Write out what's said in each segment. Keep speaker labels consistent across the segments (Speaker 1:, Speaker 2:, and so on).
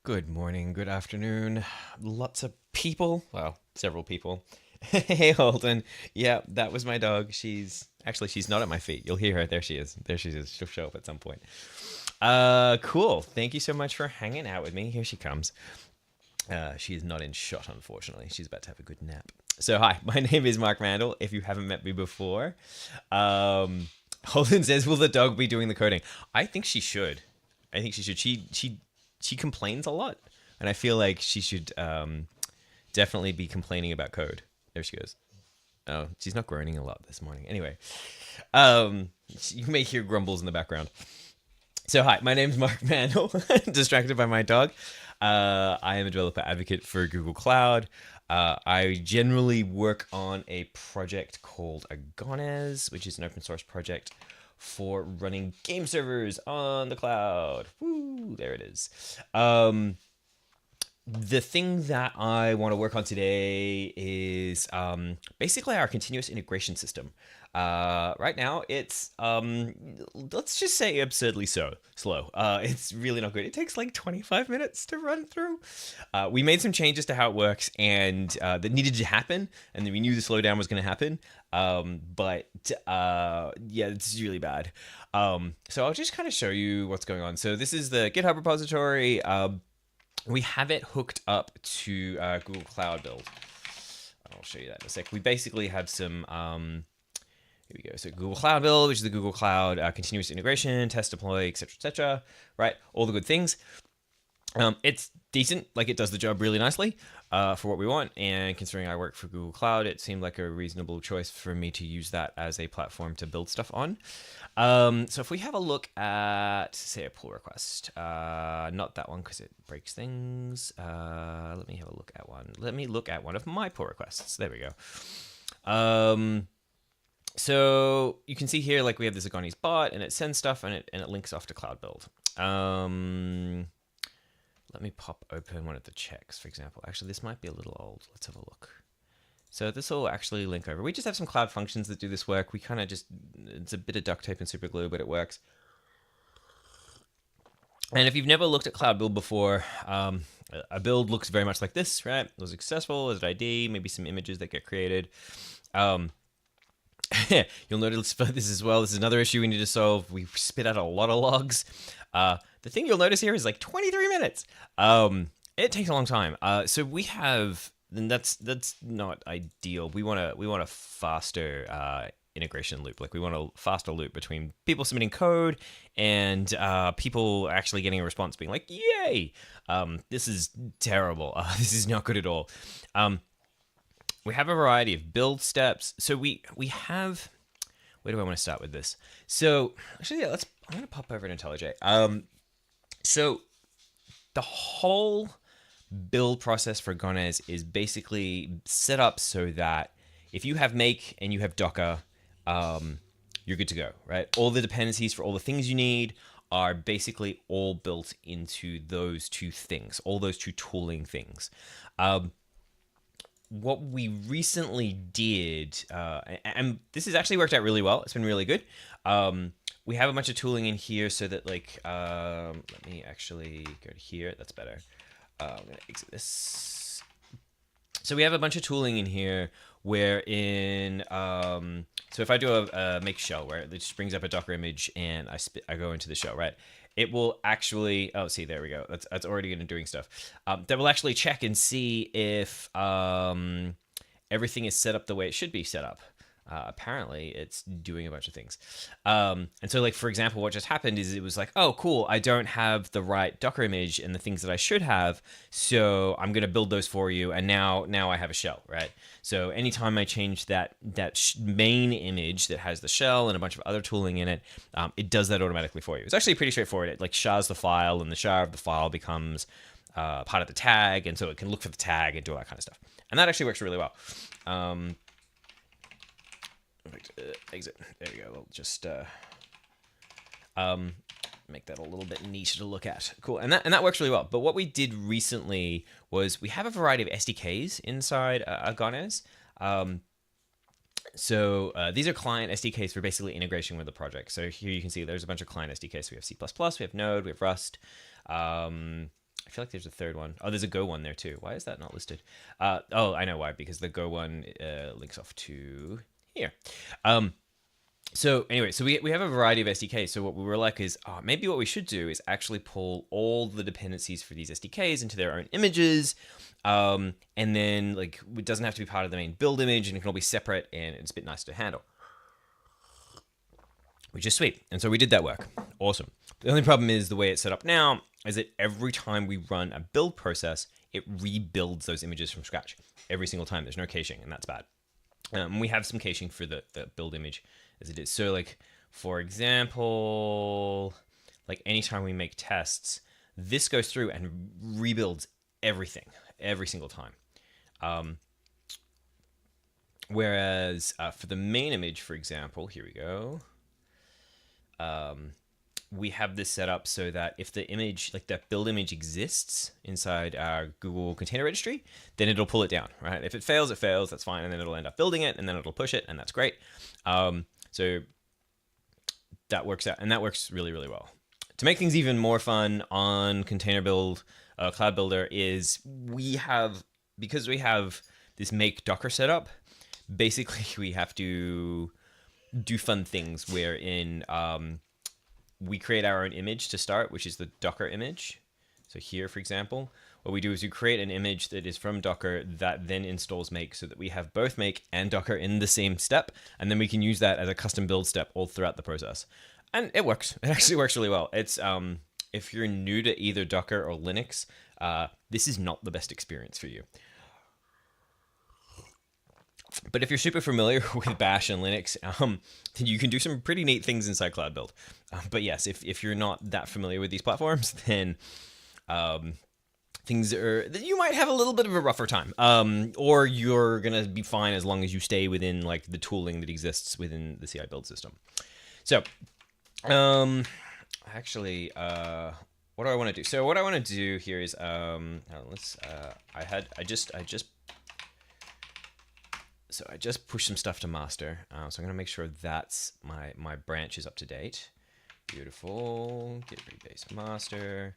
Speaker 1: Good morning, good afternoon. Lots of people. Well, several people. Hey, Holden. Yeah, that was my dog. She's not at my feet. You'll hear her. There she is. There she is. She'll show up at some point. Cool. Thank you so much for hanging out with me. Here she comes. She is not in shot, unfortunately. She's about to have a good nap. So, hi, my name is Mark Randall. If you haven't met me before, Holden says, "Will the dog be doing the coding?" I think she should. I think she should. She complains a lot, and I feel like she should definitely be complaining about code. There she goes. Oh, she's not groaning a lot this morning. Anyway, you may hear grumbles in the background. So hi, my name's Mark Mandel. Distracted by my dog. I am a developer advocate for Google Cloud. I generally work on a project called Agones, which is an open source project for running game servers on the cloud. Woo, there it is. The thing that I want to work on today is basically our continuous integration system. Right now, it's let's just say absurdly slow. It's really not good. It takes like 25 minutes to run through. We made some changes to how it works, and that needed to happen, and then we knew the slowdown was going to happen. Yeah, it's really bad. So I'll just kind of show you what's going on. So this is the GitHub repository. We have it hooked up to Google Cloud Build. I'll show you that in a sec. We basically have some, here we go. So Google Cloud Build, which is the Google Cloud continuous integration, test deploy, etc., right? All the good things. It's decent, like it does the job really nicely for what we want. And considering I work for Google Cloud, it seemed like a reasonable choice for me to use that as a platform to build stuff on. So if we have a look at, say, a pull request, not that one because it breaks things. Let me have a look at one. Let me look at one of my pull requests. There we go. So you can see here, like we have this Agones bot, and it sends stuff, and it links off to Cloud Build. Let me pop open one of the checks, for example. Actually, this might be a little old. Let's have a look. So this will actually link over. We just have some cloud functions that do this work. We kind of just, it's a bit of duct tape and super glue, but it works. And if you've never looked at Cloud Build before, a build looks very much like this, right? Was it successful? Was it ID? Maybe some images that get created. You'll notice this as well. This is another issue we need to solve. We spit out a lot of logs. The thing you'll notice here is like 23 minutes. It takes a long time. So we have, and that's not ideal. We want a faster integration loop. Like we want a faster loop between people submitting code and people actually getting a response, being like, "Yay! This is terrible. This is not good at all." We have a variety of build steps. So we have. Where do I want to start with this? So actually, yeah, I'm gonna pop over to IntelliJ. So the whole build process for Agones is basically set up so that if you have make and you have Docker, you're good to go, right? All the dependencies for all the things you need are basically all built into those two things, all those two tooling things. What we recently did, and this has actually worked out really well. It's been really good. We have a bunch of tooling in here so that, like, let me actually go to here. That's better. I'm going to exit this. So we have a bunch of tooling in here wherein, so if I do a make shell where it just brings up a Docker image and I go into the shell, right? It will actually, oh, see, there we go. That's already doing stuff. That will actually check and see if everything is set up the way it should be set up. Apparently, it's doing a bunch of things. And so, like, for example, what just happened is it was like, oh, cool, I don't have the right Docker image and the things that I should have, so I'm going to build those for you, and now I have a shell, right? So anytime I change that main image that has the shell and a bunch of other tooling in it, it does that automatically for you. It's actually pretty straightforward. It, like, shars the file, and the shar of the file becomes part of the tag, and so it can look for the tag and do all that kind of stuff. And that actually works really well. Exit. There we go. We'll just make that a little bit neater to look at. Cool. And that works really well. But what we did recently was we have a variety of SDKs inside Agones. So these are client SDKs for basically integration with the project. So here you can see there's a bunch of client SDKs. So we have C++, we have Node, we have Rust. I feel like there's a third one. Oh, there's a Go one there too. Why is that not listed? Oh, I know why. Because the Go one links off to here. So anyway, so we have a variety of SDKs. So what we were like is, maybe what we should do is actually pull all the dependencies for these SDKs into their own images. And then like it doesn't have to be part of the main build image, and it can all be separate, and it's a bit nicer to handle. Which is sweet. And so we did that work. Awesome. The only problem is the way it's set up now is that every time we run a build process, it rebuilds those images from scratch every single time. There's no caching, and that's bad. We have some caching for the build image as it is. So like, for example, like anytime we make tests, this goes through and rebuilds everything every single time. Whereas for the main image, for example, here we go. We have this set up so that if the image, like that build image exists inside our Google container registry, then it'll pull it down, right? If it fails, that's fine. And then it'll end up building it, and then it'll push it, and that's great. So that works out, and that works really, really well. To make things even more fun on Container Build, Cloud Builder is because we have this make Docker setup, basically we have to do fun things wherein we create our own image to start, which is the Docker image. So here, for example, what we do is we create an image that is from Docker that then installs make, so that we have both make and Docker in the same step. And then we can use that as a custom build step all throughout the process. And it works. It actually works really well. It's if you're new to either Docker or Linux, this is not the best experience for you. But if you're super familiar with Bash and Linux, then you can do some pretty neat things inside Cloud Build. But yes, if you're not that familiar with these platforms, then you might have a little bit of a rougher time. Or you're gonna be fine as long as you stay within like the tooling that exists within the CI build system. So, actually, what do I want to do? So what I want to do here is So I just pushed some stuff to master. So I'm going to make sure that's my branch is up to date. Beautiful. Git rebase master.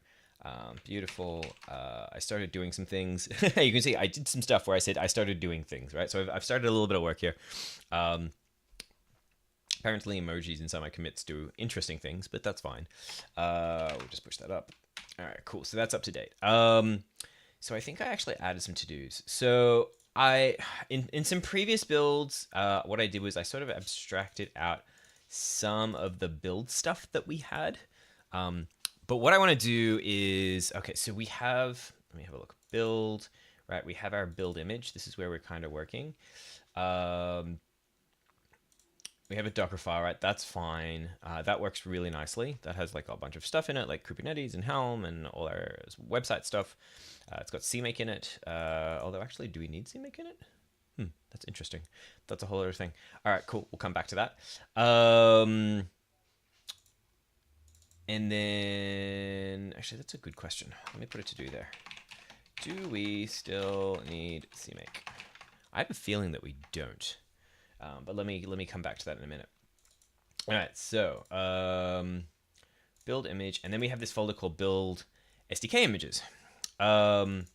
Speaker 1: Beautiful. I started doing some things. You can see I did some stuff where I said I started doing things, right? So I've started a little bit of work here. Apparently emojis inside my commits do interesting things, but that's fine. We'll just push that up. All right, cool. So that's up to date. So I think I actually added some to-dos. So in some previous builds, what I did was I sort of abstracted out some of the build stuff that we had. But what I want to do is, okay, so we have, let me have a look, build, right? We have our build image. This is where we're kind of working. We have a Docker file, right? That's fine. That works really nicely. That has like a bunch of stuff in it, like Kubernetes and Helm and all our website stuff. It's got CMake in it. Although actually, do we need CMake in it? That's interesting. That's a whole other thing. All right, cool. We'll come back to that. And then, actually, that's a good question. Let me put a to-do there. Do we still need CMake? I have a feeling that we don't. But let me come back to that in a minute. All right, so build image, and then we have this folder called build SDK images. And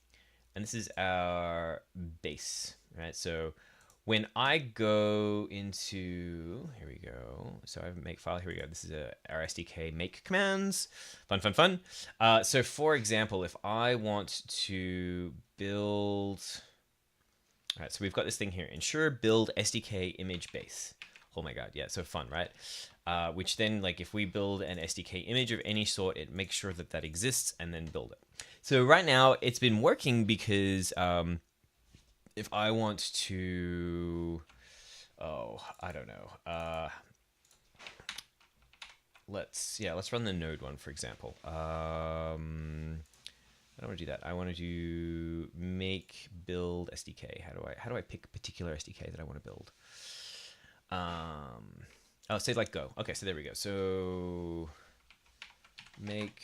Speaker 1: this is our base, right? So when I go into, here we go. So I have a make file, here we go. This is our SDK make commands. Fun, fun, fun. So for example, if I want to build, all right, so we've got this thing here, ensure build SDK image base. Oh my God, yeah, so fun, right? Which then, like, if we build an SDK image of any sort, it makes sure that that exists and then build it. So right now, it's been working because if I want to, I don't know. Let's run the node one, for example. I don't want to do that. I want to do make build SDK. How do I pick a particular SDK that I want to build? Say like Go. Okay, so there we go. So make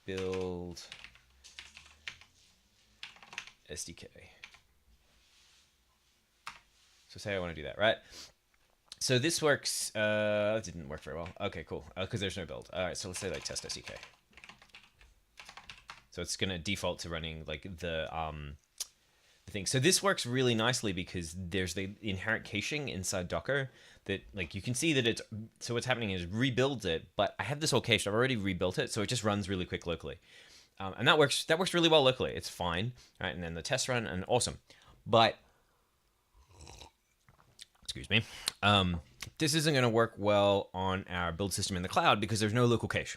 Speaker 1: build SDK. So say I want to do that, right? So this works. It didn't work very well. Okay, cool. Because there's no build. All right, so let's say like test SDK. So it's going to default to running like the thing. So this works really nicely because there's the inherent caching inside Docker that like you can see that it's, so what's happening is rebuilds it, but I have this all cached. I've already rebuilt it, so it just runs really quick locally. And that works really well locally. It's fine, right? And then the test run, and awesome. But excuse me, this isn't going to work well on our build system in the cloud because there's no local cache,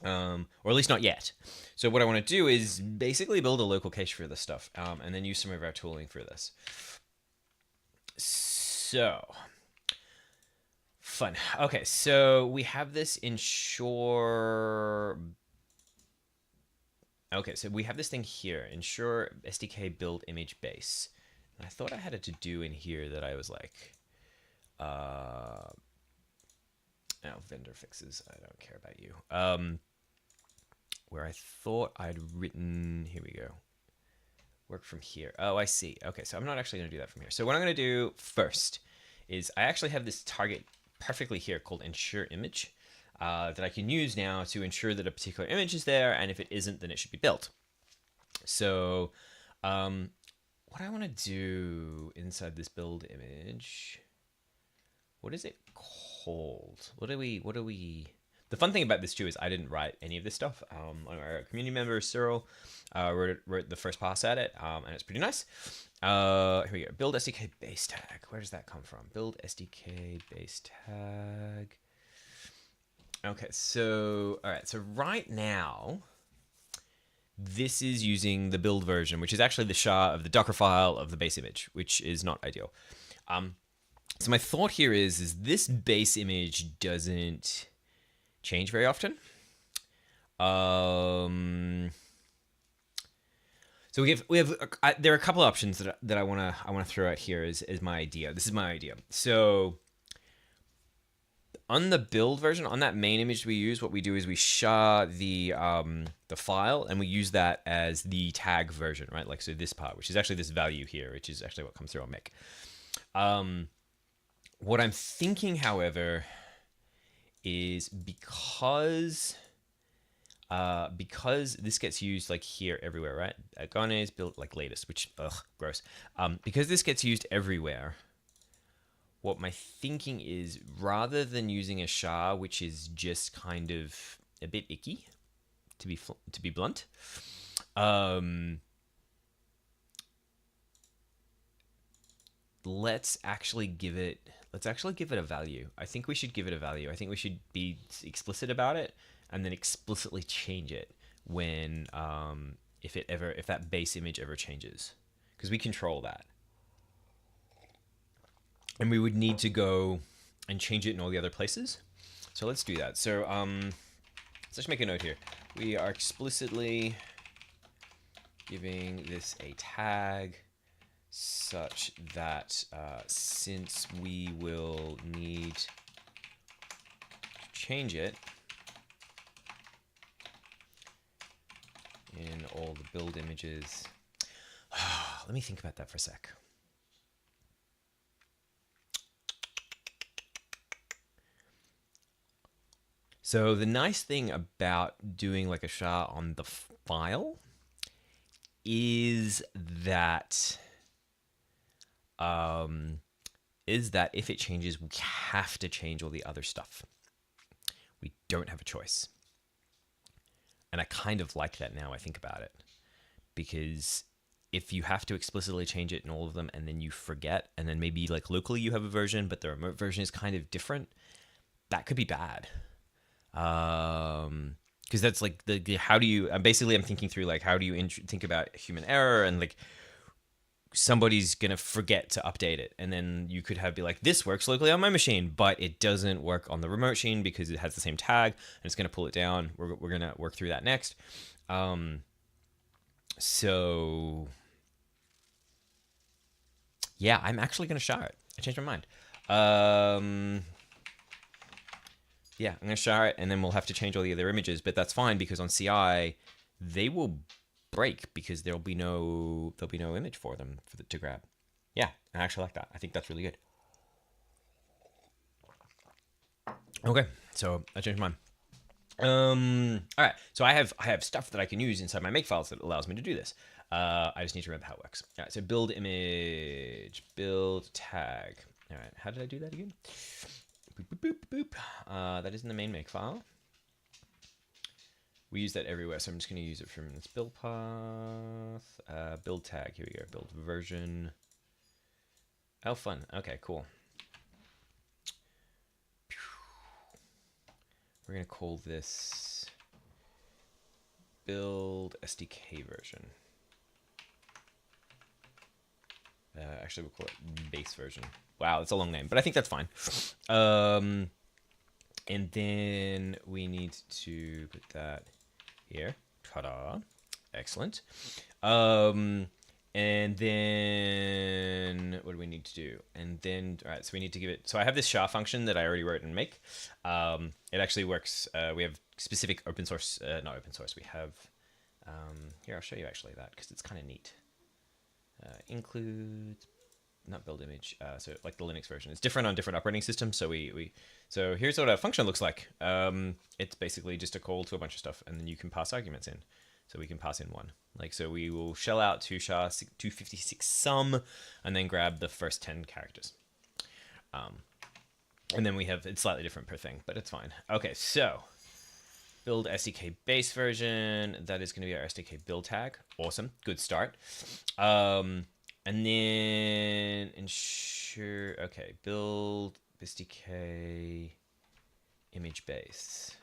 Speaker 1: or at least not yet. So what I want to do is basically build a local cache for this stuff, and then use some of our tooling for this. So fun. Okay, so we have this ensure. Okay, so we have this thing here, ensure SDK build image base. And I thought I had it to do in here that I was like, oh, vendor fixes. I don't care about you. Where I thought I'd written, here we go. Work from here. Oh, I see. Okay, so I'm not actually going to do that from here. So what I'm going to do first is I actually have this target perfectly here called ensure image that I can use now to ensure that a particular image is there, and if it isn't, then it should be built. So what I want to do inside this build image, what is it called? What do we? The fun thing about this too is I didn't write any of this stuff. Our community member Cyril wrote the first pass at it, and it's pretty nice. Here we go. Build SDK base tag. Where does that come from? Build SDK base tag. Okay, so all right. So right now, this is using the build version, which is actually the SHA of the Docker file of the base image, which is not ideal. So my thought here is this base image doesn't change very often. So we have there are a couple of options that I want to throw out here is my idea. This is my idea. So on the build version, on that main image we use, what we do is we SHA the file, and we use that as the tag version, right? Like so this part, which is actually this value here, which is actually what comes through on Mick. What I'm thinking, however, is because this gets used like here everywhere, right? Agones built like latest, which gross. Because this gets used everywhere, what my thinking is, rather than using a SHA, which is just kind of a bit icky, to be blunt, let's actually give it a value. I think we should give it a value. I think we should be explicit about it, and then explicitly change it when if that base image ever changes, because we control that, and we would need to go and change it in all the other places. So let's do that. So let's just make a note here. We are explicitly giving this a tag such that since we will need to change it in all the build images. Let me think about that for a sec. So the nice thing about doing like a SHA on the file is that if it changes, we have to change all the other stuff. We don't have a choice. And I kind of like that now I think about it, because if you have to explicitly change it in all of them and then you forget, and then maybe like locally you have a version, but the remote version is kind of different, that could be bad. Because that's like how do you, I'm thinking through like, how do you think about human error, and like somebody's going to forget to update it. And then you could be like, this works locally on my machine, but it doesn't work on the remote machine because it has the same tag and it's going to pull it down. We're going to work through that next. So yeah, I'm actually going to SHA it. I changed my mind. Yeah, I'm going to SHA it, and then we'll have to change all the other images, but that's fine because on CI, they will break because there'll be no image for them to grab. Yeah, I actually like that. I think that's really good. Okay, so I changed mine. All right. So I have stuff that I can use inside my make files that allows me to do this. I just need to remember how it works. All right. So build image, build tag. All right. How did I do that again? Boop, boop, boop, boop. That is in the main make file. We use that everywhere, so I'm just going to use it from this build path, build tag. Here we go. Build version. Oh, fun. Okay, cool. We're going to call this build SDK version. Actually, we'll call it base version. Wow, that's a long name, but I think that's fine. And then we need to put that here. Ta-da. Excellent. And then what do we need to do? And then, all right, so we need to give it, so I have this SHA function that I already wrote in make. It actually works, we have specific open source, not open source, we have, here, I'll show you actually that, because it's kind of neat. Include, not build image, so like the Linux version. It's different on different operating systems, so so here's what a function looks like. It's basically just a call to a bunch of stuff, and then you can pass arguments in. So we can pass in one. Like, so we will shell out to SHA-256 sum, and then grab the first 10 characters. And then we have, it's slightly different per thing, but it's fine. Okay, so build SDK base version. That is going to be our SDK build tag. Awesome, good start. And then ensure, okay, build SDK image base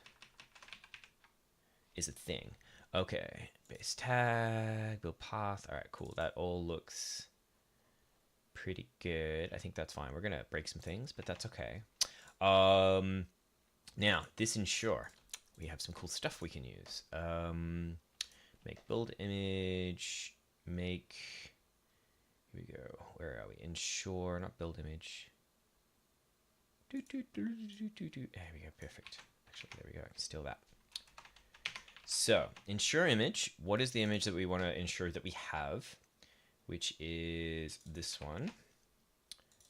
Speaker 1: is a thing. Okay, base tag, build path. All right, cool. That all looks pretty good. I think that's fine. We're gonna break some things, but that's okay. Now this ensure, we have some cool stuff we can use. Make build image, make, here we go. Where are we? Ensure, not build image. There we go, perfect. Actually, there we go, I can steal that. So, ensure image, what is the image that we want to ensure that we have? Which is this one.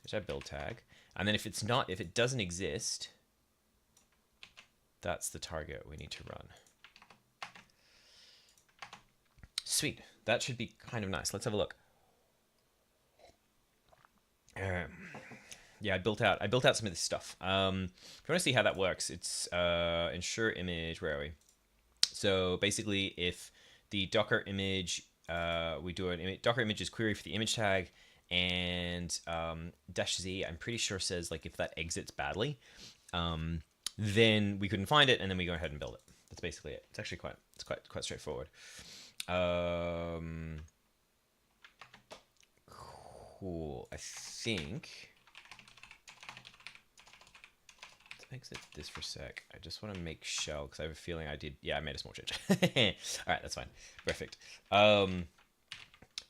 Speaker 1: There's our build tag. And then if it's not, if it doesn't exist, that's the target we need to run. Sweet, that should be kind of nice. Let's have a look. Yeah, I built out some of this stuff. If you want to see how that works, it's ensure image, where are we? So basically, if the Docker image, we do an Docker images query for the image tag, and -z, I'm pretty sure says like if that exits badly, then we couldn't find it, and then we go ahead and build it. That's basically it. It's actually quite straightforward. Cool. I think. Exit this for a sec. I just want to make shell because I have a feeling I did. Yeah, I made a small change. All right, that's fine. Perfect.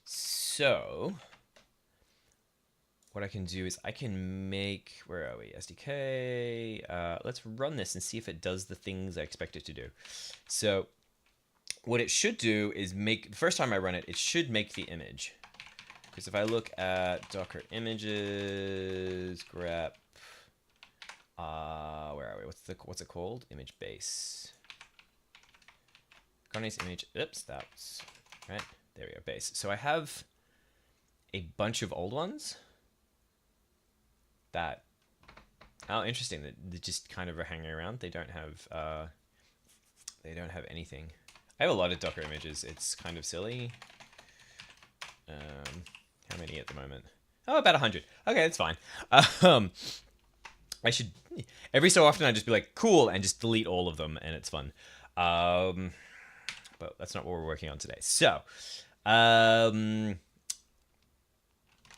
Speaker 1: So what I can do is I can make, where are we? SDK. Let's run this and see if it does the things I expect it to do. So what it should do is make, the first time I run it, it should make the image. Because if I look at Docker images, grep, where are we? What's it called? Image base. Agones image. Oops, that's right. There we go. Base. So I have a bunch of old ones that. Oh, interesting. That they just kind of are hanging around. They don't have. They don't have anything. I have a lot of Docker images. It's kind of silly. How many at the moment? Oh, about 100. Okay, that's fine. I should, every so often I just be like, cool, and just delete all of them, and it's fun. But that's not what we're working on today. So,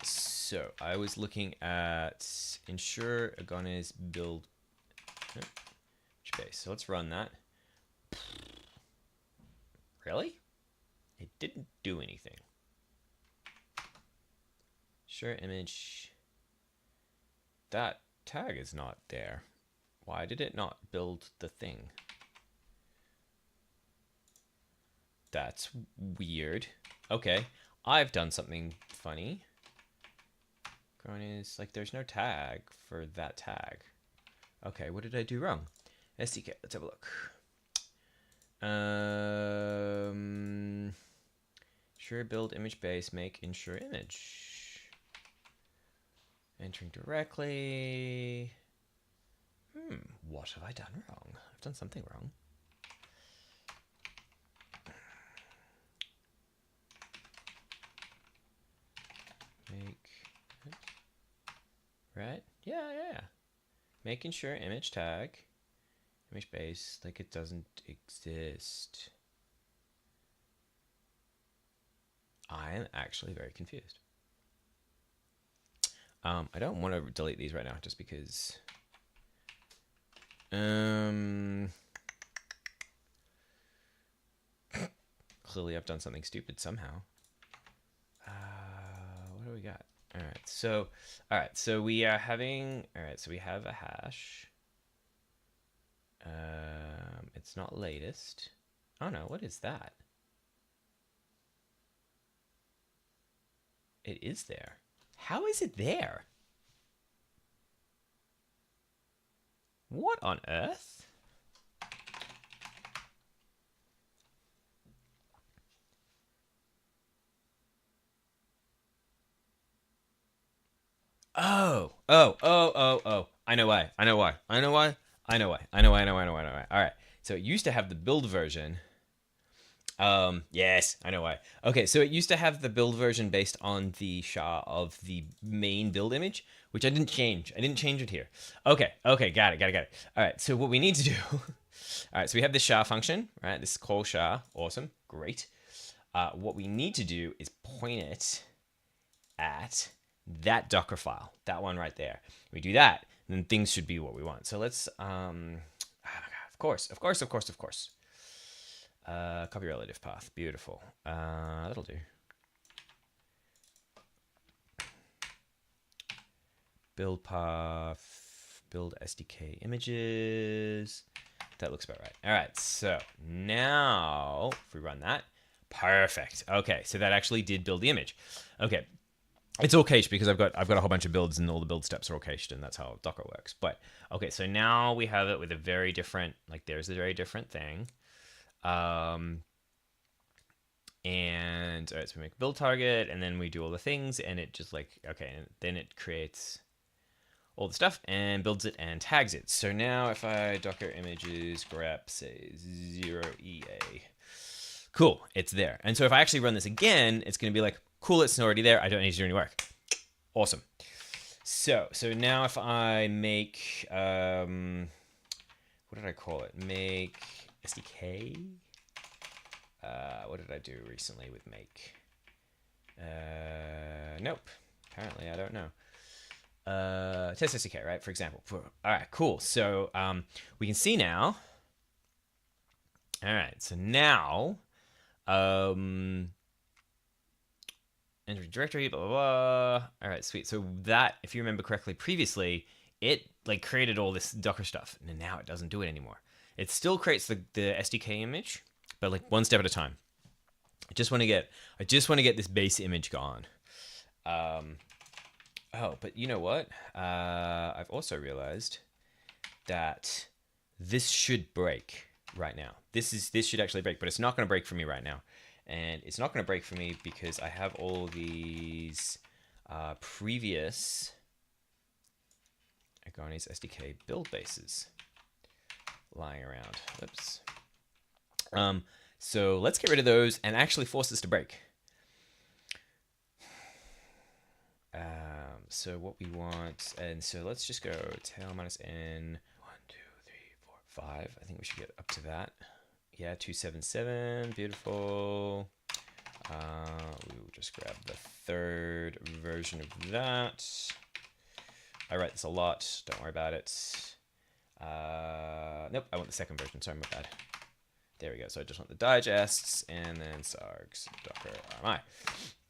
Speaker 1: so I was looking at ensure Agones build base. So let's run that. Really? It didn't do anything. Sure image. That tag is not there. Why did it not build the thing? That's weird. Okay, I've done something funny. Is like there's no tag for that tag. Okay, what did I do wrong? SDK, let's have a look. Sure build image base, make ensure image. Entering directly. What have I done wrong? I've done something wrong. Make, right? Yeah. Making sure image tag, image base, like it doesn't exist. I am actually very confused. I don't want to delete these right now just because clearly I've done something stupid somehow. What do we got? All right, so we are having, so we have a hash. It's not latest. Oh no, what is that? It is there. How is it there? What on earth? Oh. I know why. All right. So it used to have the build version. Yes, I know why. Okay, so it used to have the build version based on the SHA of the main build image, which I didn't change. I didn't change it here. Okay, got it. All right, so what we need to do, all right, so we have this SHA function, right? This is call SHA, awesome, great. What we need to do is point it at that Docker file, that one right there. We do that, then things should be what we want. So let's, of course. Copy relative path. Beautiful. That'll do. Build path. Build SDK images. That looks about right. All right. So now, if we run that, perfect. Okay. So that actually did build the image. Okay. It's all cached because I've got a whole bunch of builds and all the build steps are all cached, and that's how Docker works. But okay. So now we have it with a very different. Like there's a very different thing. And all right, so we make a build target and then we do all the things and it just like, okay, and then it creates all the stuff and builds it and tags it. So now if I docker images grep, say 0ea, cool, it's there. And so if I actually run this again, it's going to be like, cool, it's already there. I don't need to do any work. Awesome. So now if I make, what did I call it? Make SDK. What did I do recently with make? Nope. Apparently, I don't know. Test SDK, right? For example. All right, cool. So we can see now. All right, so now, enter directory, blah, blah, blah. All right, sweet. So that, if you remember correctly previously, it like created all this Docker stuff, and now it doesn't do it anymore. It still creates the SDK image, but like one step at a time. I just want to get this base image gone. Oh, but you know what? I've also realized that this should break right now. This should actually break, but it's not going to break for me right now. And it's not going to break for me because I have all these previous Agones SDK build bases lying around. Oops. So let's get rid of those and actually force this to break. So what we want, and so let's just go tail minus n 1, 2, 3, 4, 5. I think we should get up to that. Yeah, 277. Beautiful. We will just grab the third version of that. I write this a lot. Don't worry about it. Nope, I want the second version. Sorry, my bad. There we go. So I just want the digests and then sargs docker RMI.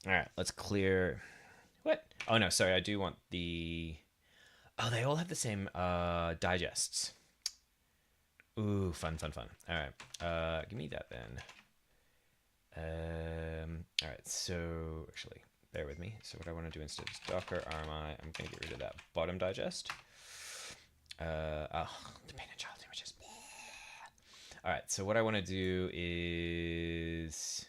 Speaker 1: All right, let's clear. What? Oh no, sorry. I do want the. Oh, they all have the same digests. Ooh, fun. All right, give me that then. All right. So actually, bear with me. So what I want to do instead is docker RMI. I'm going to get rid of that bottom digest. Dependent child images. All right, so what I want to do is...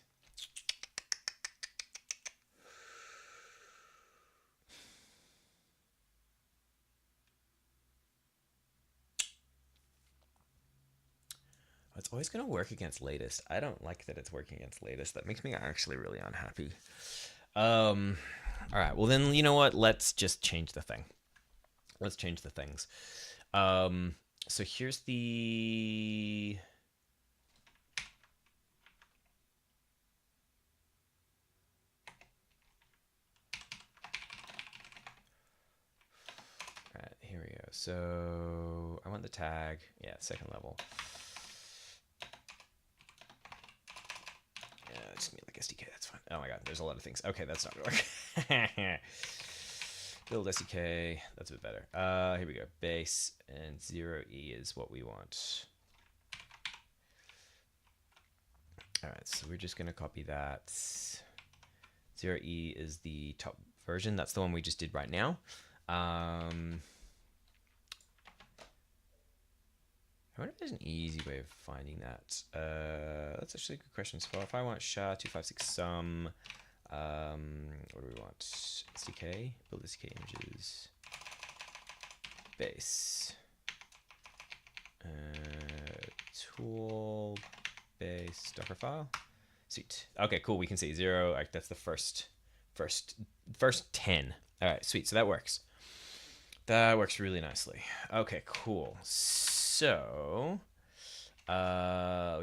Speaker 1: It's always going to work against latest. I don't like that it's working against latest. That makes me actually really unhappy. All right, well then, you know what? Let's just change the thing. Let's change the things. So here's the... All right, here we go. So I want the tag. Yeah, second level. Yeah, just give me like SDK. That's fine. Oh my god, there's a lot of things. Okay, that's not gonna work. Build SDK. That's a bit better. Here we go. Base and 0E is what we want. All right, so we're just gonna copy that. 0E is the top version. That's the one we just did right now. I wonder if there's an easy way of finding that. That's actually a good question. So if I want SHA-256 sum, what do we want? SDK, build SDK images, base, tool, base, Docker file. Sweet. Okay, cool. We can see 0. Like, that's the first 10. All right, sweet. So that works. That works really nicely. Okay, cool. So we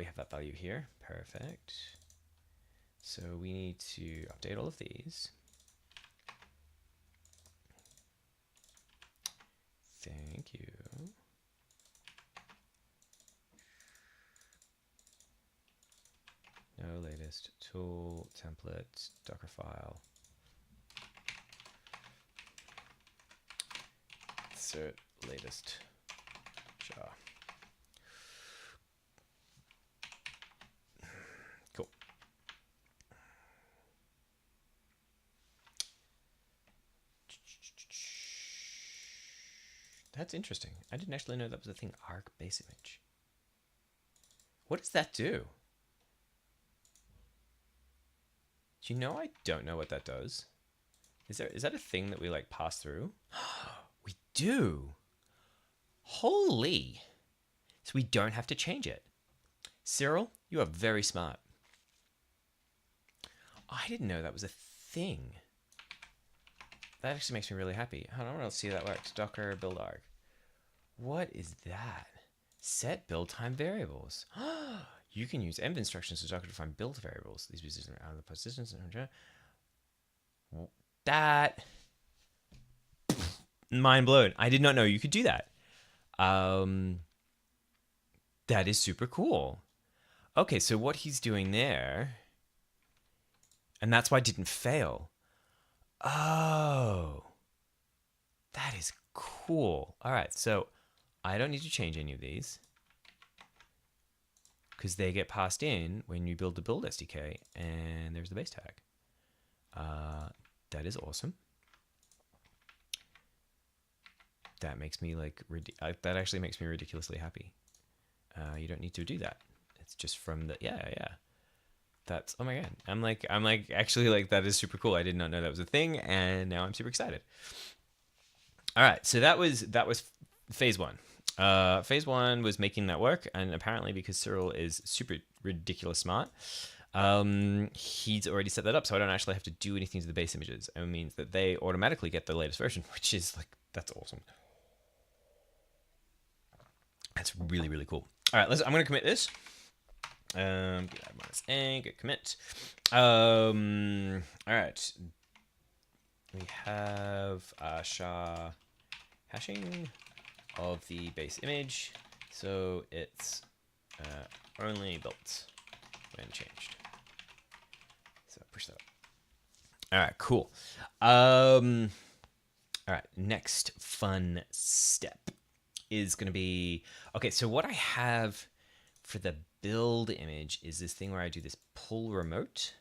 Speaker 1: have that value here. Perfect. So we need to update all of these. Thank you. No latest tool, template, Docker file. Insert latest SHA. Cool. That's interesting. I didn't actually know that was a thing. Arc base image. What does that do? Do you know I don't know what that does? Is that a thing that we like pass through? We do. Holy. So we don't have to change it. Cyril, you are very smart. I didn't know that was a thing. That actually makes me really happy. I don't want to see how that works. Docker build arg. What is that? Set build time variables. You can use env instructions to Docker define build variables. These positions are out of the positions. That mind blown. I did not know you could do that. That is super cool. Okay, so what he's doing there, and that's why it didn't fail. Oh, that is cool. All right, so I don't need to change any of these because they get passed in when you build the build SDK, and there's the base tag. That is awesome. That makes me like that actually makes me ridiculously happy. You don't need to do that. It's just from the yeah. That's, oh my god. I'm like actually like that is super cool. I did not know that was a thing, and now I'm super excited. All right, so that was phase 1. Phase 1 was making that work, and apparently because Cyril is super ridiculous smart, he's already set that up, so I don't actually have to do anything to the base images. It means that they automatically get the latest version, which is like, that's awesome. That's really, really cool. All right, I'm going to commit this. -a, git commit. All right. We have SHA hashing of the base image, so it's only built when changed. So push that up. All right, cool. All right, next fun step is going to be, okay, so what I have for the build image is this thing where I do this pull remote,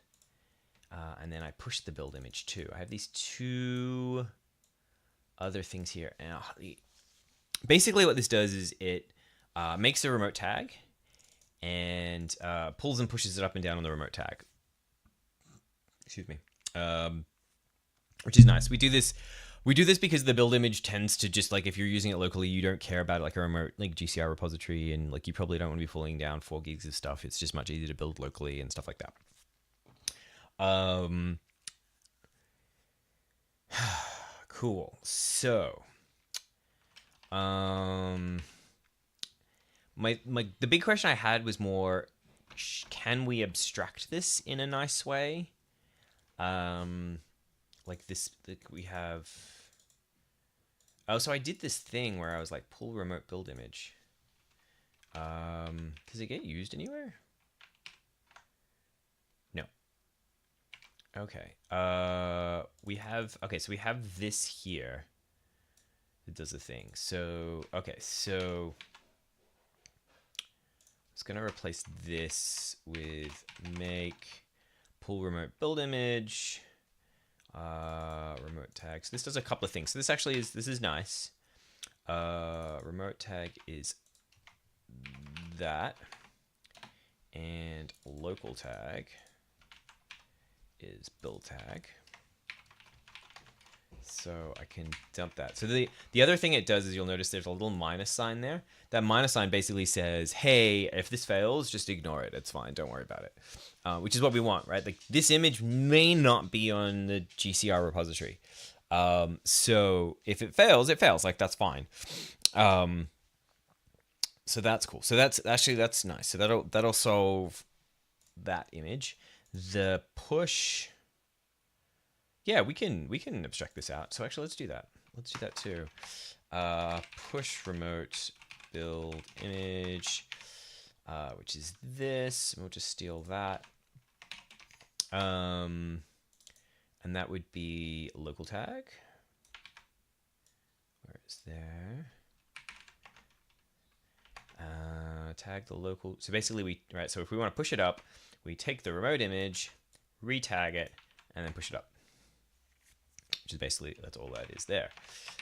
Speaker 1: and then I push the build image too. I have these two other things here. And basically what this does is it makes a remote tag, and pulls and pushes it up and down on the remote tag. Excuse me. Which is nice. We do this because the build image tends to just like, if you're using it locally, you don't care about like a remote like GCR repository, and like you probably don't want to be pulling down 4 gigs of stuff. It's just much easier to build locally and stuff like that. Cool. So, the big question I had was more, can we abstract this in a nice way? Like this, like we have. Oh, so I did this thing where I was like, pull remote build image. Does it get used anywhere? No. Okay. We have, okay, so we have this here. It does a thing. So, okay, so I was gonna replace this with make pull remote build image, remote tag. So this does a couple of things. So this actually is, this is nice. Remote tag is that, and local tag is build tag. So I can dump that. So the other thing it does is, you'll notice there's a little minus sign there. That minus sign basically says, hey, if this fails, just ignore it. It's fine. Don't worry about it. Which is what we want, right? Like, this image may not be on the GCR repository. So if it fails, it fails. Like, that's fine. So that's cool. So that's nice. So that'll solve that image. The push. Yeah, we can abstract this out. So actually, let's do that. Let's do that too. Push remote build image, which is this. And we'll just steal that. And that would be local tag. Where is there? Tag the local. So basically, so if we want to push it up, we take the remote image, re-tag it, and then push it up. Which is basically, that's all that is there.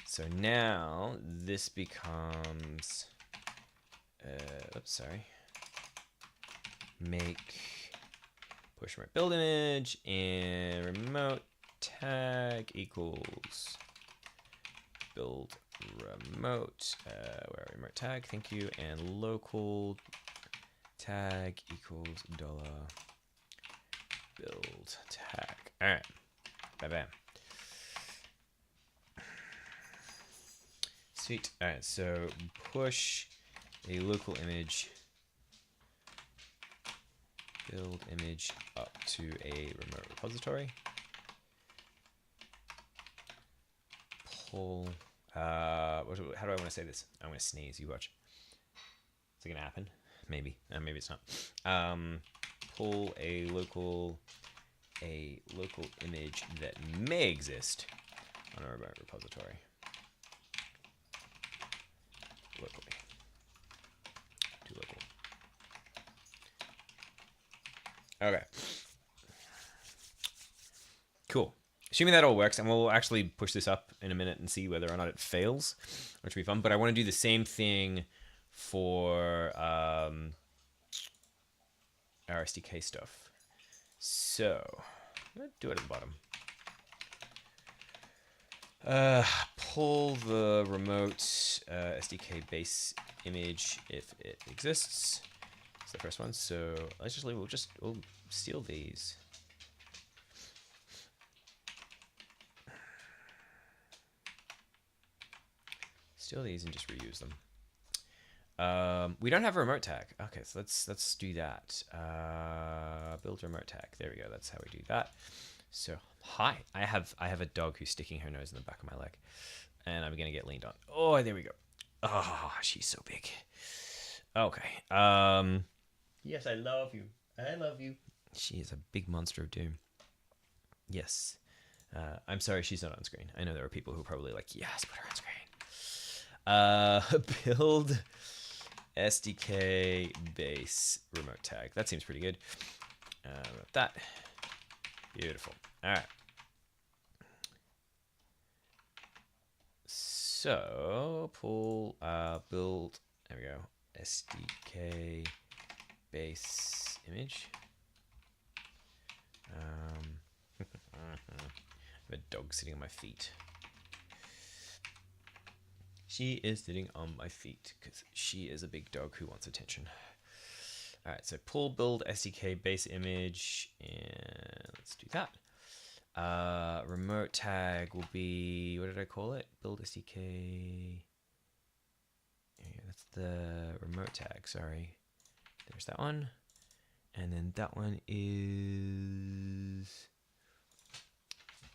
Speaker 1: So now this becomes, make push remote build image, and remote tag equals build remote, where remote tag, thank you, and local tag equals $build tag. All right, bam. Sweet. All right, so push a local image, build image up to a remote repository. Pull. How do I want to say this? I'm going to sneeze. You watch. Is it going to happen? Maybe. Maybe it's not. Pull a local image that may exist on a remote repository. Locally. To local. Okay. Cool. Assuming that all works, and we'll actually push this up in a minute and see whether or not it fails, which will be fun. But I want to do the same thing for our SDK stuff. So, I'm going to do it at the bottom. Pull the remote SDK base image if it exists. That's the first one. So we'll steal these. Steal these and just reuse them. We don't have a remote tag. Okay, so let's do that. Build remote tag. There we go. That's how we do that. So hi, I have a dog who's sticking her nose in the back of my leg, and I'm gonna get leaned on. Oh, there we go. Oh, she's so big. Okay. Yes, I love you. I love you. She is a big monster of doom. Yes. I'm sorry she's not on screen. I know there are people who are probably like, yes, put her on screen. Build SDK base remote tag. That seems pretty good. That. Beautiful. All right. So pull build. There we go. SDK base image. I have a dog sitting on my feet. She is sitting on my feet because she is a big dog who wants attention. All right, so pull build SDK base image, and let's do that. Remote tag will be, what did I call it? Build SDK. Yeah, that's the remote tag, sorry. There's that one. And then that one is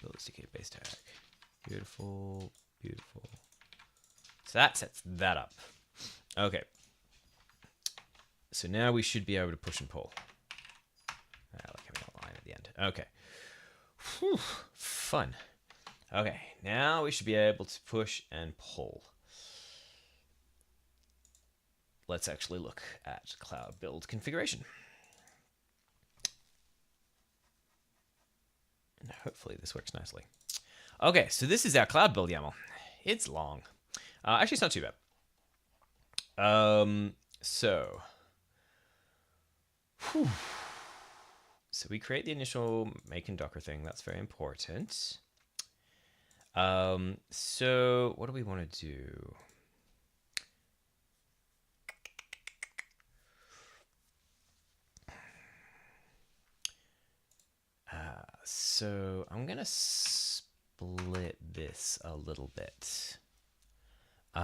Speaker 1: build SDK base tag. Beautiful, beautiful. So that sets that up. Okay. So now we should be able to push and pull. I like having a line at the end. Okay. Whew, fun. Okay, now we should be able to push and pull. Let's actually look at cloud build configuration. And hopefully this works nicely. Okay, so this is our cloud build YAML. It's long. Actually, it's not too bad. So we create the initial make and Docker thing. That's very important. So what do we want to do? So I'm going to split this a little bit. Give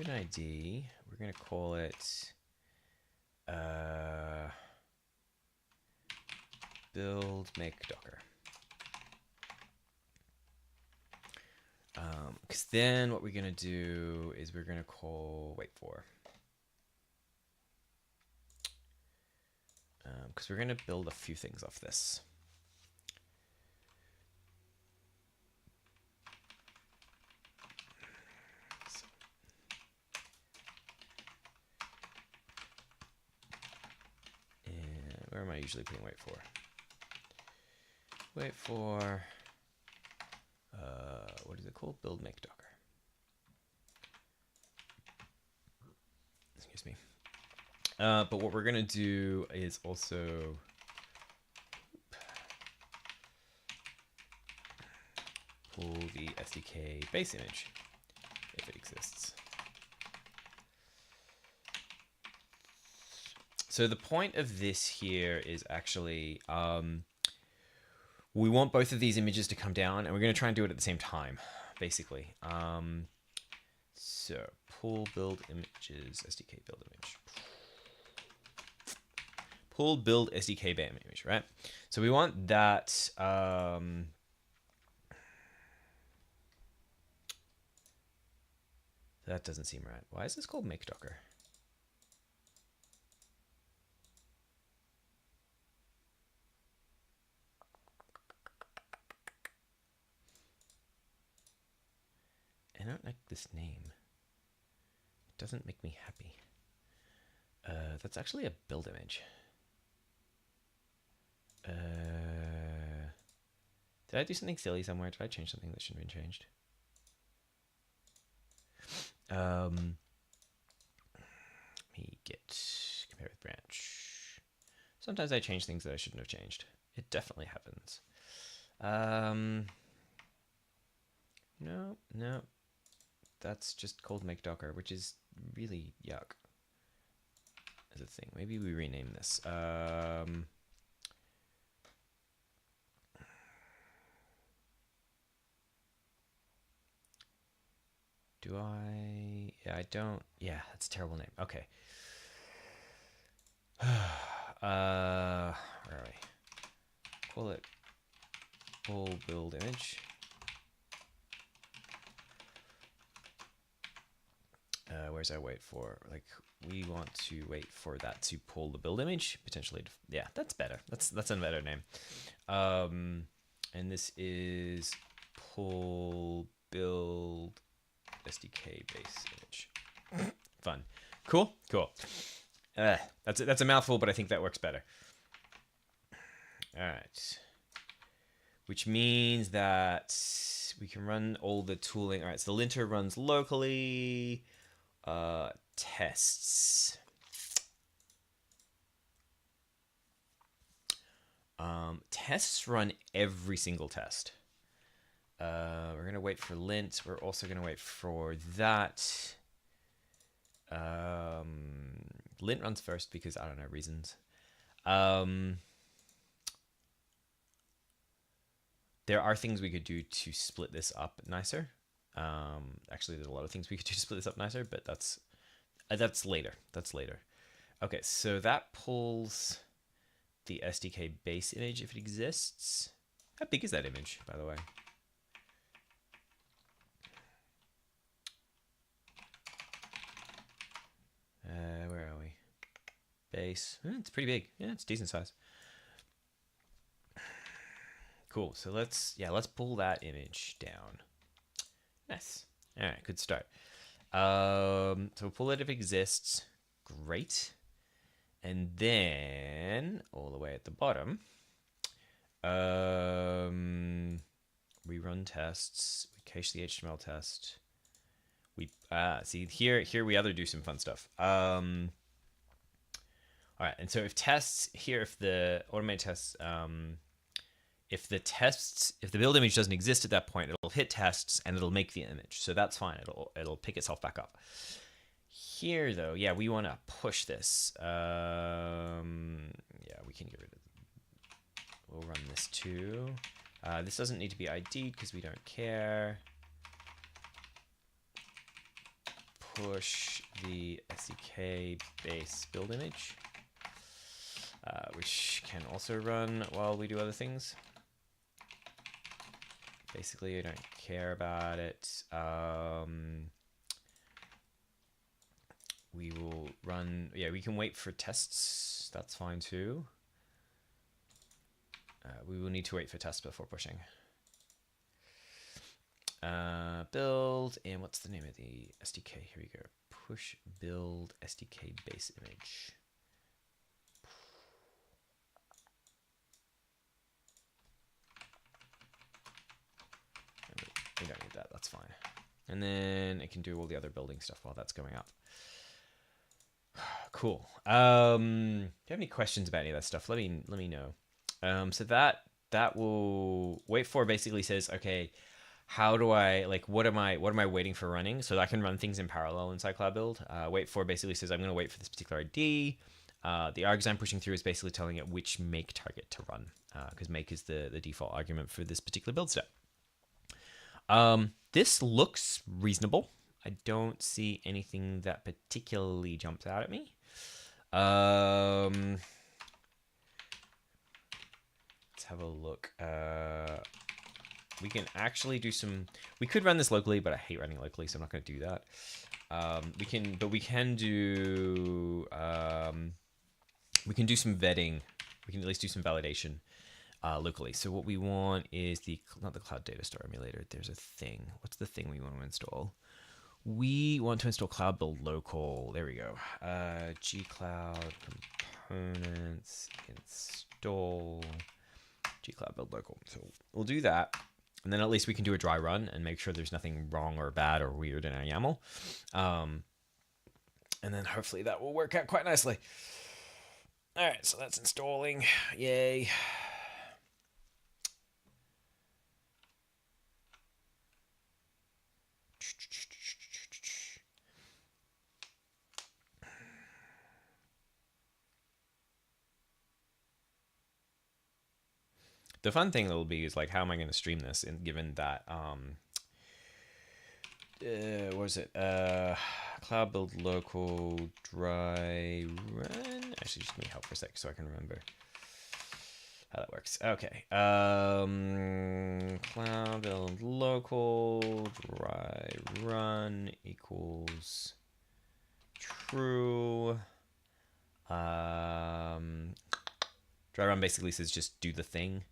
Speaker 1: it an ID. We're going to call it build make Docker. Because then what we're going to do is we're going to call wait for. Because we're going to build a few things off this. And where am I usually putting wait for? Wait for, what is it called? Build make Docker. Excuse me. But what we're going to do is also pull the SDK base image, if it exists. So the point of this here is actually, we want both of these images to come down, and we're going to try and do it at the same time, basically. So pull build images, SDK build image. Pull build SDK BAM image, right? So we want that. That doesn't seem right. Why is this called make Docker? I don't like this name. It doesn't make me happy. That's actually a build image. Did I do something silly somewhere? Did I change something that shouldn't have been changed? Let me get compare with branch. Sometimes I change things that I shouldn't have changed. It definitely happens. No. That's just called make Docker, which is really yuck as a thing. Maybe we rename this. Do I? Yeah, I don't. Yeah, that's a terrible name. Okay. Where are we? Call it pull build image. Where's our wait for? Like, we want to wait for that to pull the build image, potentially. Yeah, that's better. That's a better name. And this is pull build SDK base image. Fun. Cool. That's a mouthful, but I think that works better. All right. Which means that We can run all the tooling. All right, so the linter runs locally. Tests. Tests run every single test. We're going to wait for lint. We're also going to wait for that. Lint runs first because, I don't know, reasons. There are things we could do to split this up nicer. Actually, there's a lot of things we could do to split this up nicer, but that's later. That's later. Okay, so that pulls the SDK base image if it exists. How big is that image, by the way? Where are we? Base. It's pretty big. Yeah, it's decent size. Cool. So let's pull that image down. Nice. All right, good start. So we'll pull it if it exists. Great. And then all the way at the bottom, we run tests. We cache the HTML test. We see here we other do some fun stuff. All right, and so if tests here, if the automated tests, if the build image doesn't exist at that point, it'll hit tests and it'll make the image. So that's fine. It'll pick itself back up. Here though, yeah, we want to push this. Yeah, we can get rid of. We'll run this too. This doesn't need to be ID'd because we don't care. Push the SDK base build image, which can also run while we do other things. Basically, I don't care about it. We will run, yeah, we can wait for tests. That's fine too. We will need to wait for tests before pushing. Build, and what's the name of the SDK? Here we go. Push build SDK base image. We don't need that, that's fine. And then it can do all the other building stuff while that's going up. Cool. Do you have any questions about any of that stuff? Let me know. So that will wait for basically says, okay, how do I, like, what am I waiting for running? So I can run things in parallel inside Cloud Build. Wait for basically says I'm going to wait for this particular ID. The args I'm pushing through is basically telling it which make target to run, because make is the default argument for this particular build step. This looks reasonable. I don't see anything that particularly jumps out at me. Let's have a look. We can actually do some. We could run this locally, but I hate running locally, so I'm not going to do that. We can do. We can do some vetting. We can at least do some validation locally. So what we want is not the Cloud Data Store emulator. There's a thing. What's the thing we want to install? We want to install Cloud Build Local. There we go. gcloud components install gcloud build local. So we'll do that. And then at least we can do a dry run and make sure there's nothing wrong or bad or weird in our YAML. And then hopefully that will work out quite nicely. All right, so that's installing. Yay. The fun thing that will be is like, how am I going to stream this? And given that, what was it? Cloud build local dry run. Actually, just need help for a sec so I can remember how that works. Okay. Cloud build local dry run equals true. Dry run basically says just do the thing.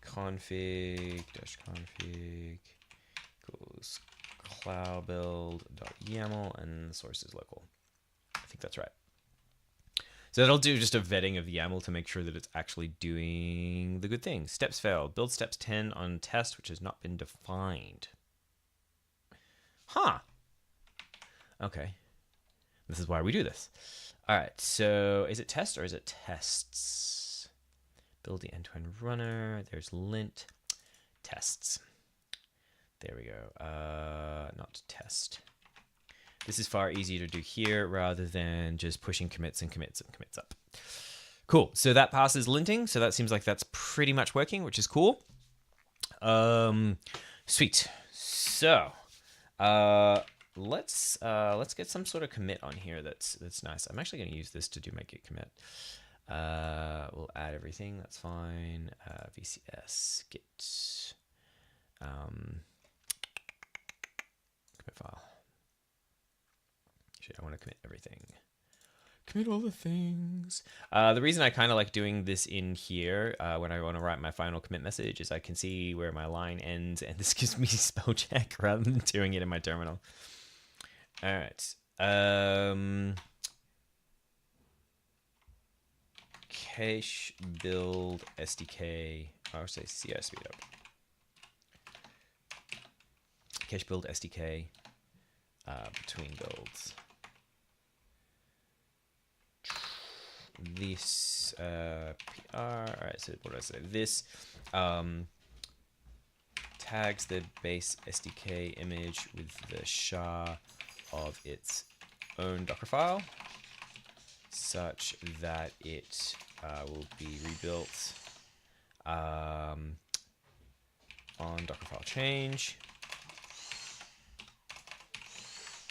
Speaker 1: Config -config equals cloud build.yaml and the source is local. I think that's right. So that'll do just a vetting of the YAML to make sure that it's actually doing the good thing. Steps failed. Build steps 10 on test, which has not been defined. Huh. Okay. This is why we do this. All right, so is it test or is it tests? Build the end-to-end runner. There's lint. Tests. There we go. Not test. This is far easier to do here rather than just pushing commits and commits and commits up. Cool. So that passes linting. So that seems like that's pretty much working, which is cool. Sweet. So let's get some sort of commit on here. That's nice. I'm actually going to use this to do my git commit. We'll add everything. That's fine. VCS git commit file. Actually, I want to commit everything. Commit all the things. The reason I kind of like doing this in here when I want to write my final commit message is I can see where my line ends, and this gives me spell check rather than doing it in my terminal. All right. Cache build SDK. I would say CI speed up. Cache build SDK between builds. This PR. All right. So what do I say? This tags the base SDK image with the SHA of its own Docker file, such that it will be rebuilt on Docker file change.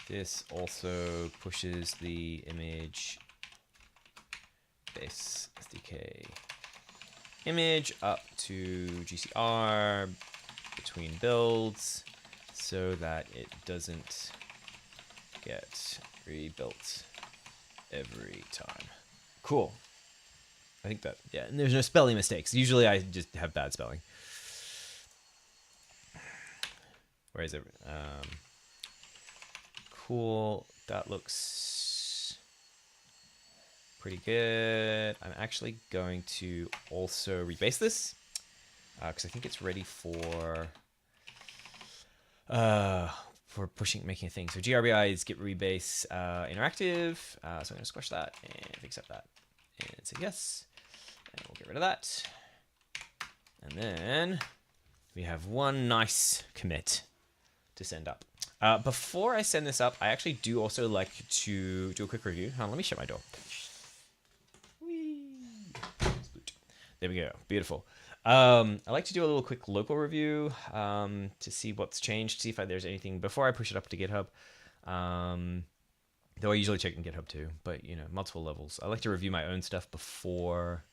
Speaker 1: This also pushes the image base SDK image up to GCR between builds so that it doesn't get rebuilt every time. Cool. I think that, yeah, and there's no spelling mistakes. Usually I just have bad spelling. Where is it? Cool. That looks pretty good. I'm actually going to also rebase this because I think it's ready for pushing, making a thing. So GRBI is git rebase interactive. So I'm going to squash that and accept that and say yes. And we'll get rid of that. And then we have one nice commit to send up. Before I send this up, I actually do also like to do a quick review. Hold on, let me shut my door. Whee! There we go. Beautiful. I like to do a little quick local review to see what's changed, see if there's anything before I push it up to GitHub. Though I usually check in GitHub too, but you know, multiple levels. I like to review my own stuff before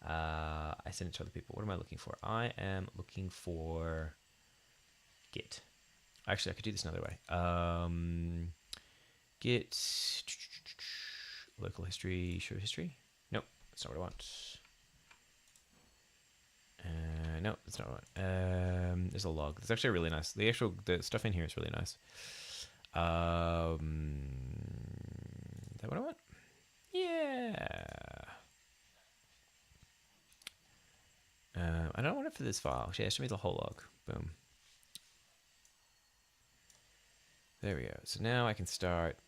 Speaker 1: I send it to other people. What am I looking for? I am looking for Git. Actually, I could do this another way. Git local history, show history. Nope, that's not what I want. No, that's not what I want. There's a log. It's actually really nice. The stuff in here is really nice. Is that what I want? Yeah. I don't want it for this file. Actually, show me the whole log. Boom. There we go. So now I can start.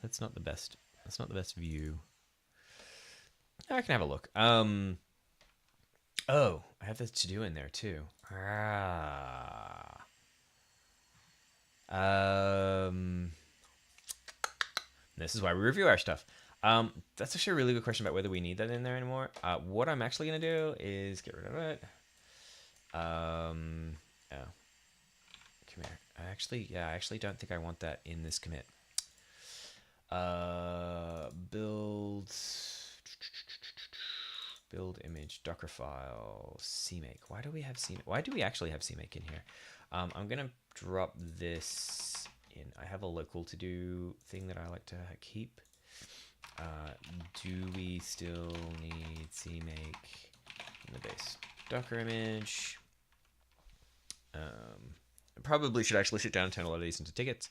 Speaker 1: That's not the best. That's not the best view. Now I can have a look. Oh, I have this to do in there too. This is why we review our stuff. That's actually a really good question about whether we need that in there anymore. What I'm actually gonna do is get rid of it. Oh, come here. I actually don't think I want that in this commit. Build image Docker file CMake. Why do we have CMake? Why do we actually have CMake in here? I'm gonna drop this in. I have a local to do thing that I like to keep. Do we still need CMake in the base Docker image? I probably should actually sit down and turn a lot of these into tickets,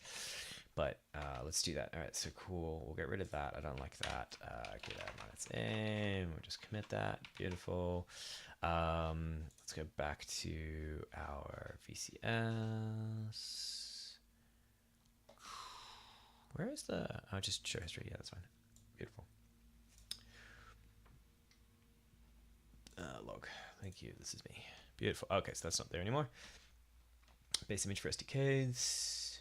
Speaker 1: But let's do that. All right, so cool. We'll get rid of that. I don't like that. Give that -a. We'll just commit that. Beautiful. Let's go back to our VCS. Where is the... Oh, just show history. Yeah, that's fine. Beautiful. Log. Thank you. This is me. Beautiful. Okay, so that's not there anymore. Base image for SDKs.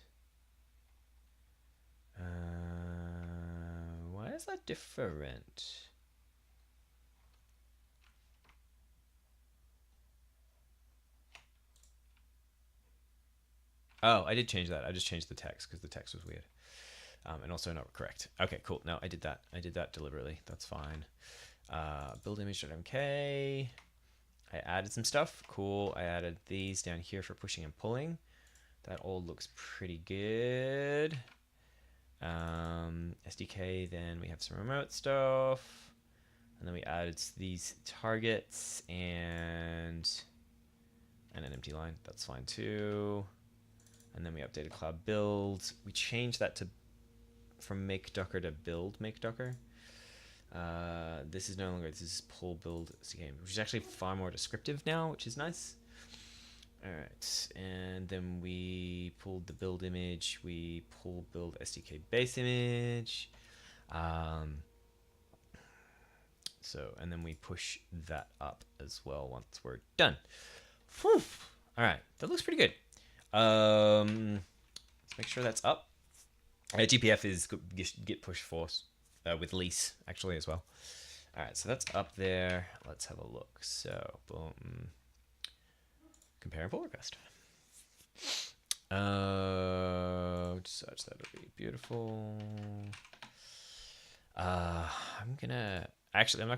Speaker 1: Why is that different? Oh, I did change that. I just changed the text because the text was weird. And also not correct. Okay, cool. No, I did that. I did that deliberately. That's fine. Build image.mk. I added some stuff. Cool. I added these down here for pushing and pulling. That all looks pretty good. SDK, then we have some remote stuff. And then we added these targets and an empty line. That's fine too. And then we updated cloud build. We changed that to from make docker to build make docker. This is no longer, this is pull build SDK, which is actually far more descriptive now, which is nice. All right, and then we pulled the build image. We pull build SDK base image. And then we push that up as well once we're done. Whew. All right, that looks pretty good. Let's make sure that's up. GPF is git push force with lease actually as well. All right, so that's up there. Let's have a look. So boom. Compare and pull request. Such that would be beautiful. I'm not gonna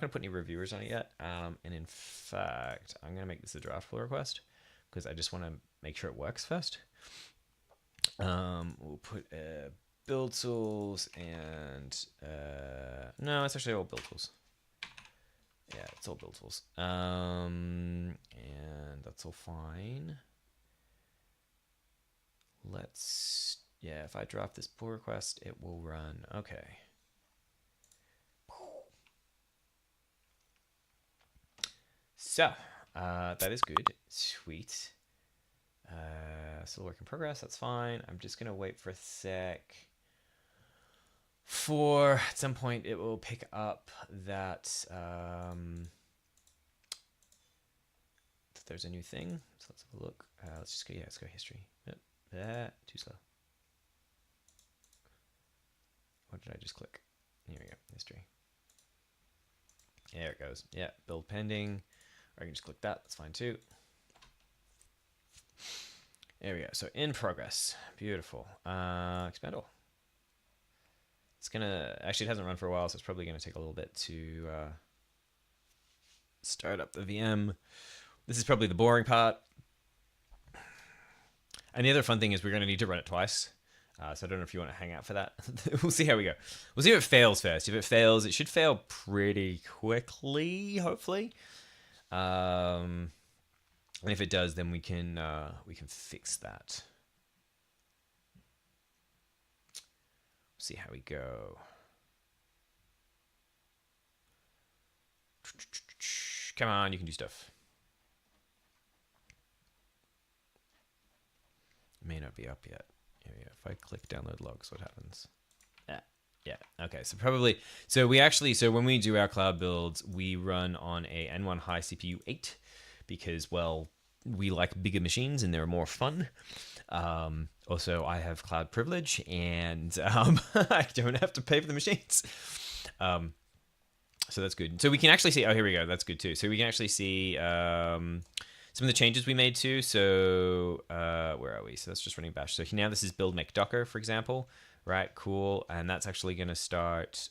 Speaker 1: put any reviewers on it yet. And in fact, I'm gonna make this a draft pull request because I just want to make sure it works first. We'll put build tools and no, it's actually all build tools. Yeah, it's all build tools. And that's all fine. If I drop this pull request, it will run. Okay. So, that is good. Sweet. Still work in progress. That's fine. I'm just going to wait for a sec. At some point, it will pick up that there's a new thing. So let's have a look. Let's go history. Yep. Too slow. What did I just click? Here we go. History. There it goes. Yeah. Build pending. Or I can just click that. That's fine too. There we go. So in progress. Beautiful. Expand all. It's gonna actually, it hasn't run for a while, so it's probably gonna take a little bit to start up the VM. This is probably the boring part. And the other fun thing is we're gonna need to run it twice. So I don't know if you want to hang out for that. We'll see how we go. We'll see if it fails first. If it fails, it should fail pretty quickly, hopefully. And if it does, then we can fix that. See how we go. Come on, you can do stuff. It may not be up yet. Here we go. If I click download logs, what happens? Yeah. Okay. So when we do our cloud builds, we run on a N1 high CPU 8 because, well, we like bigger machines and they're more fun. Also, I have cloud privilege and I don't have to pay for the machines. So that's good. So we can actually see, oh, here we go. That's good too. So we can actually see some of the changes we made too. So where are we? So that's just running bash. So now this is build make docker, for example. Right, cool. And that's actually going to start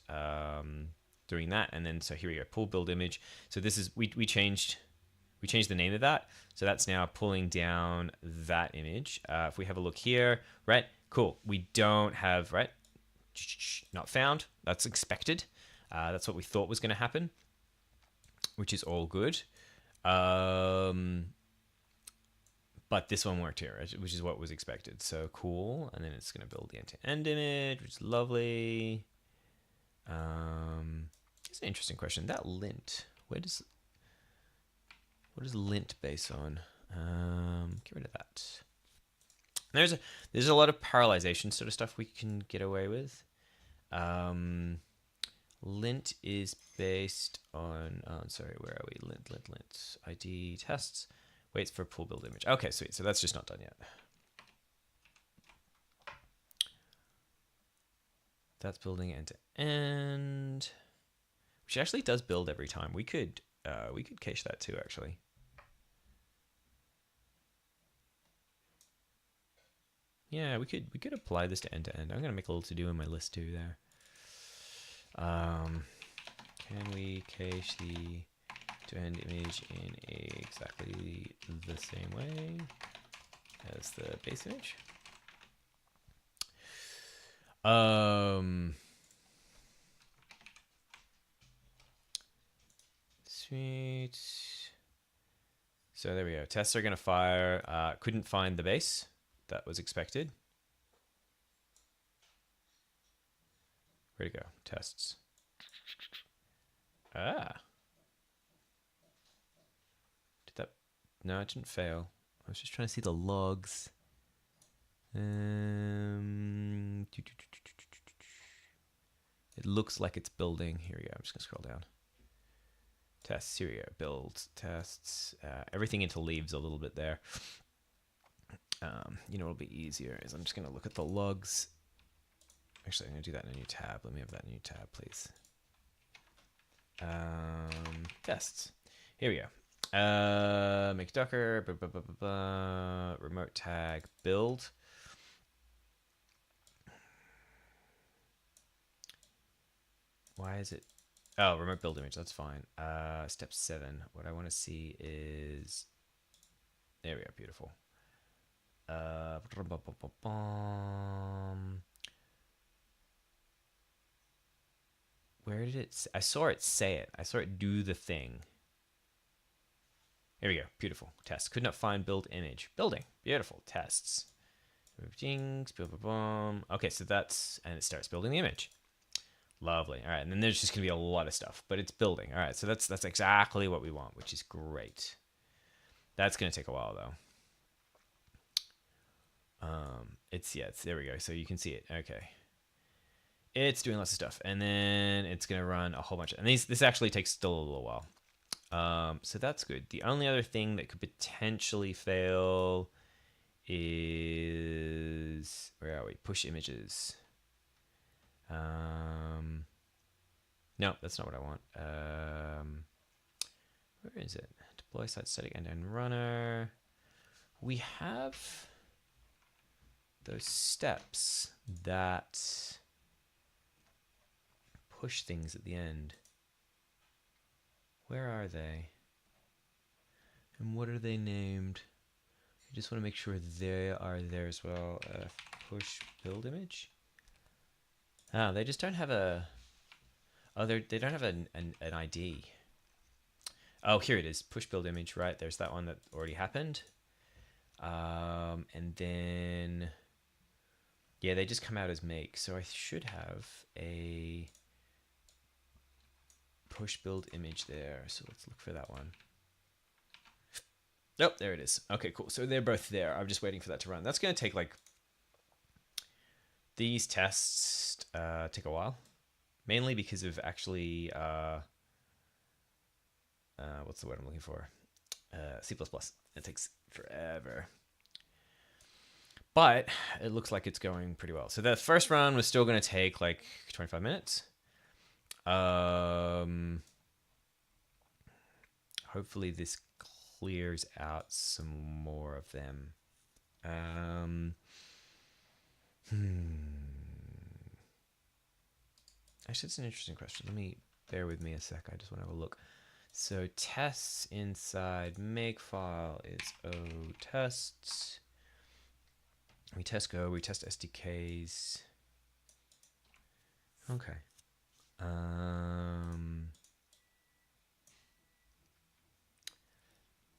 Speaker 1: doing that. And then, so here we go, pull build image. So this is, we changed the name of that. So that's now pulling down that image. If we have a look here, right, cool. We don't have, right, not found. That's expected. That's what we thought was going to happen, which is all good. But But this one worked here, which is what was expected. So cool. And then it's going to build the end-to-end image, which is lovely. It's an interesting question. That lint, what is lint based on? Get rid of that. There's a lot of parallelization sort of stuff we can get away with. Lint is based on, sorry, where are we? Lint, ID tests, waits for full build image. Okay, sweet. So that's just not done yet. That's building end to end, which actually does build every time. We could cache that too, actually. Yeah, we could apply this to end. I'm gonna make a little to do in my list too there. Can we cache the to end image in exactly the same way as the base image? Sweet. So there we go. Tests are gonna fire. Couldn't find the base. That was expected. Where'd it go? Tests. Ah. Did that? No, it didn't fail. I was just trying to see the logs. It looks like it's building. Here we go. I'm just gonna scroll down. Tests. Here we go. Build tests. Everything into leaves a little bit there. You know, what'll be easier is I'm just gonna look at the logs. Actually, I'm gonna do that in a new tab. Let me have that in a new tab, please. Tests. Here we go. Make Docker. Remote tag build. Why is it? Oh, remote build image. That's fine. Step 7. What I want to see is. There we go. Beautiful. Where did it? I saw it say it. I saw it do the thing. Here we go. Beautiful. Test. Could not find build image. Building. Beautiful. Tests. Jinx. Okay, so that's, and it starts building the image. Lovely. All right, and then there's just gonna be a lot of stuff, but it's building. All right, so that's exactly what we want, which is great. That's gonna take a while though. It's there we go. So you can see it. Okay. It's doing lots of stuff, and then it's gonna run a whole bunch. And this actually takes still a little while. So that's good. The only other thing that could potentially fail is, where are we? Push images. No, that's not what I want. Where is it? Deploy site static end-to-end runner. We have those steps that push things at the end. Where are they? And what are they named? I just want to make sure they are there as well. Push build image. Oh, they just don't have a. Oh, they don't have an ID. Oh, here it is. Push build image. Right, there's that one that already happened. And then, yeah, they just come out as make. So I should have a push build image there. So let's look for that one. Nope, there it is. Okay, cool. So they're both there. I'm just waiting for that to run. That's going to take like, these tests take a while, mainly because of actually, what's the word I'm looking for? C++. It takes forever. But it looks like it's going pretty well. So the first run was still going to take like 25 minutes. Hopefully this clears out some more of them. Actually, it's an interesting question. Bear with me a sec. I just want to have a look. So tests inside makefile is O tests. We test Go, we test SDKs. Okay.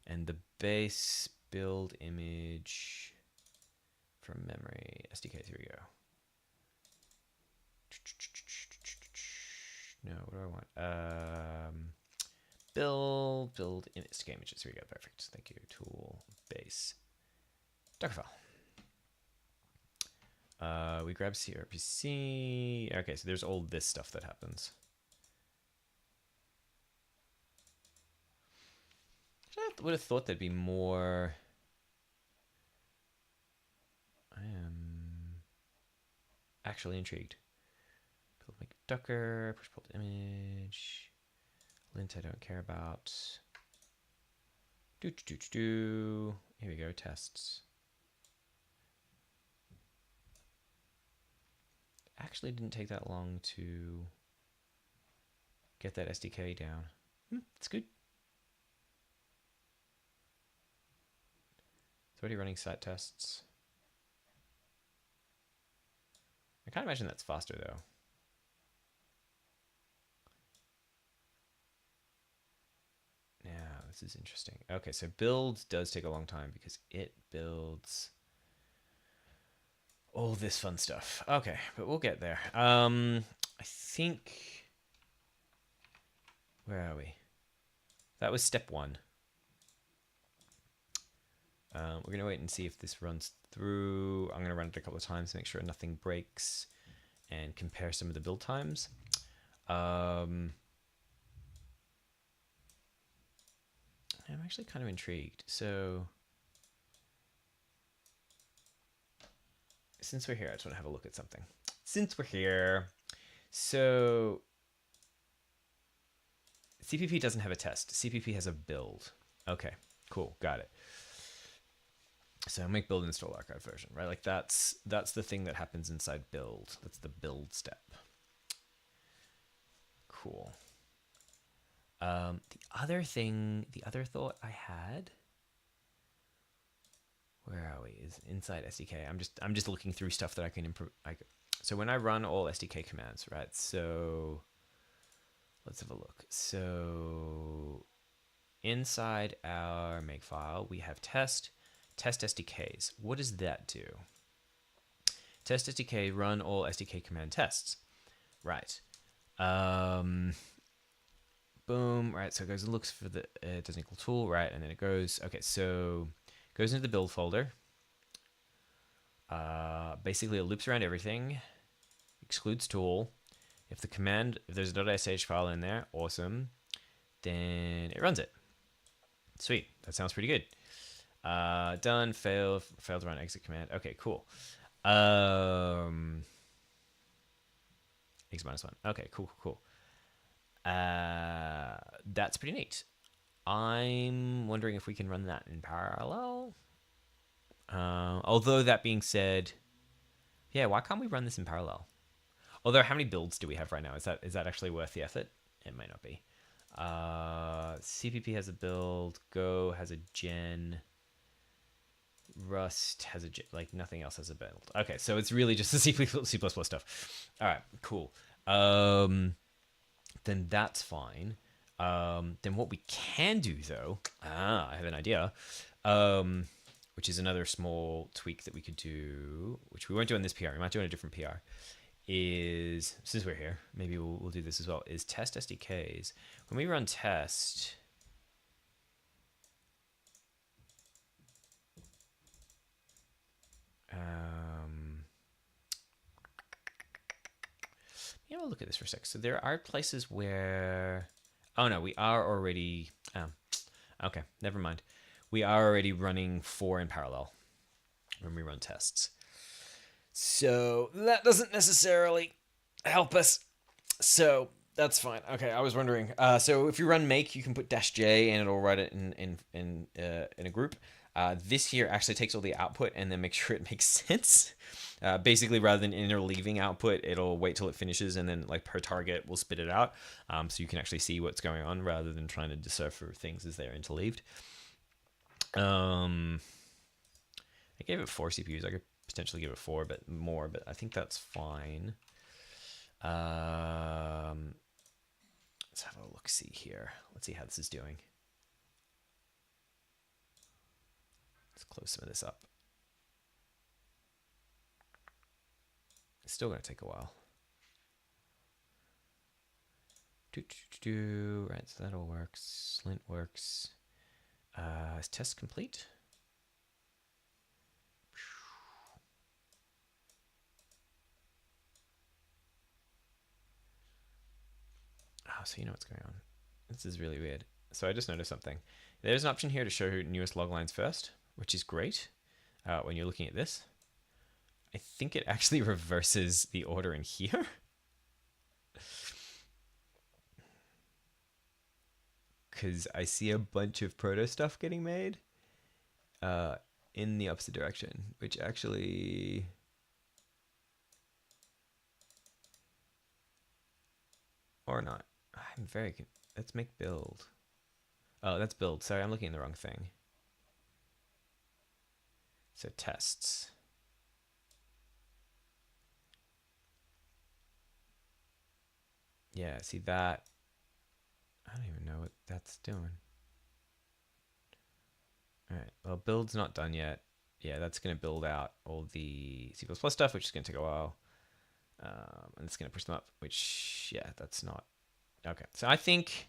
Speaker 1: And the base build image from memory. SDKs, here we go. No, what do I want? Build image images. Here we go. Perfect. Thank you. Tool base Docker file. We grab CRPC. Okay, so there's all this stuff that happens. I would have thought there'd be more. I am actually intrigued. Build make Docker, push pulled image. Lint I don't care about. Here we go, tests. Actually didn't take that long to get that SDK down. That's good. It's already running site tests. I can't imagine that's faster though. Now, this is interesting. Okay, so build does take a long time because it builds all this fun stuff. Okay, but we'll get there. I think, where are we? That was step 1. We're going to wait and see if this runs through. I'm going to run it a couple of times to make sure nothing breaks and compare some of the build times. I'm actually kind of intrigued. So since we're here, I just want to have a look at something. Since we're here, so CPP doesn't have a test. CPP has a build. Okay, cool, got it. So make build install archive version, right? Like that's the thing that happens inside build. That's the build step. Cool. The other thought I had, where are we? Is inside SDK. I'm just looking through stuff that I can improve. So when I run all SDK commands, right? So let's have a look. So inside our makefile, we have test SDKs. What does that do? Test SDK run all SDK command tests. Right. Boom. Right. So it goes and looks for the doesn't equal tool. Right. And then it goes. Okay. So it goes into the build folder. Basically, it loops around everything. Excludes tool. If there's a .sh file in there, awesome. Then it runs it. Sweet. That sounds pretty good. Done. Failed to run exit command. Okay, cool. X -1. Okay, cool. That's pretty neat. I'm wondering if we can run that in parallel. Although that being said, yeah, why can't we run this in parallel? Although, how many builds do we have right now? Is that actually worth the effort? It might not be. CPP has a build. Go has a gen. Rust has a like nothing else has a build. Okay, so it's really just the C++ stuff. All right, cool. Then that's fine. Then what we can do though, I have an idea, which is another small tweak that we could do, which we won't do in this PR. We might do in a different PR. Is since we're here, maybe we'll do this as well. Is test SDKs when we run test. Yeah, we'll look at this for a sec. So there are places where, oh no, we are already. Okay, never mind. We are already running 4 in parallel when we run tests. So that doesn't necessarily help us. So that's fine. Okay, I was wondering. So if you run make, you can put -j and it'll write it in a group. This here actually takes all the output and then makes sure it makes sense. Basically, rather than interleaving output, it'll wait till it finishes and then like per target will spit it out. So you can actually see what's going on rather than trying to decipher things as they're interleaved. I gave it 4 CPUs. I could potentially give it 4, but more, but I think that's fine. Let's have a look see here. Let's see how this is doing. close some of this up. It's still going to take a while. Right, so that all works. Lint works. Is test complete? Oh, so you know what's going on. This is really weird. So I just noticed something. There's an option here to show newest log lines first, which is great when you're looking at this. I think it actually reverses the order in here. Because I see a bunch of proto stuff getting made in the opposite direction, which actually... Or not. I'm very... Let's make build. Oh, that's build. Sorry, I'm looking at the wrong thing. So tests. Yeah, see that? I don't even know what that's doing. All right, well, build's not done yet. Yeah, that's going to build out all the C++ stuff, which is going to take a while. And it's going to push them up, which, yeah, that's not... Okay, so I think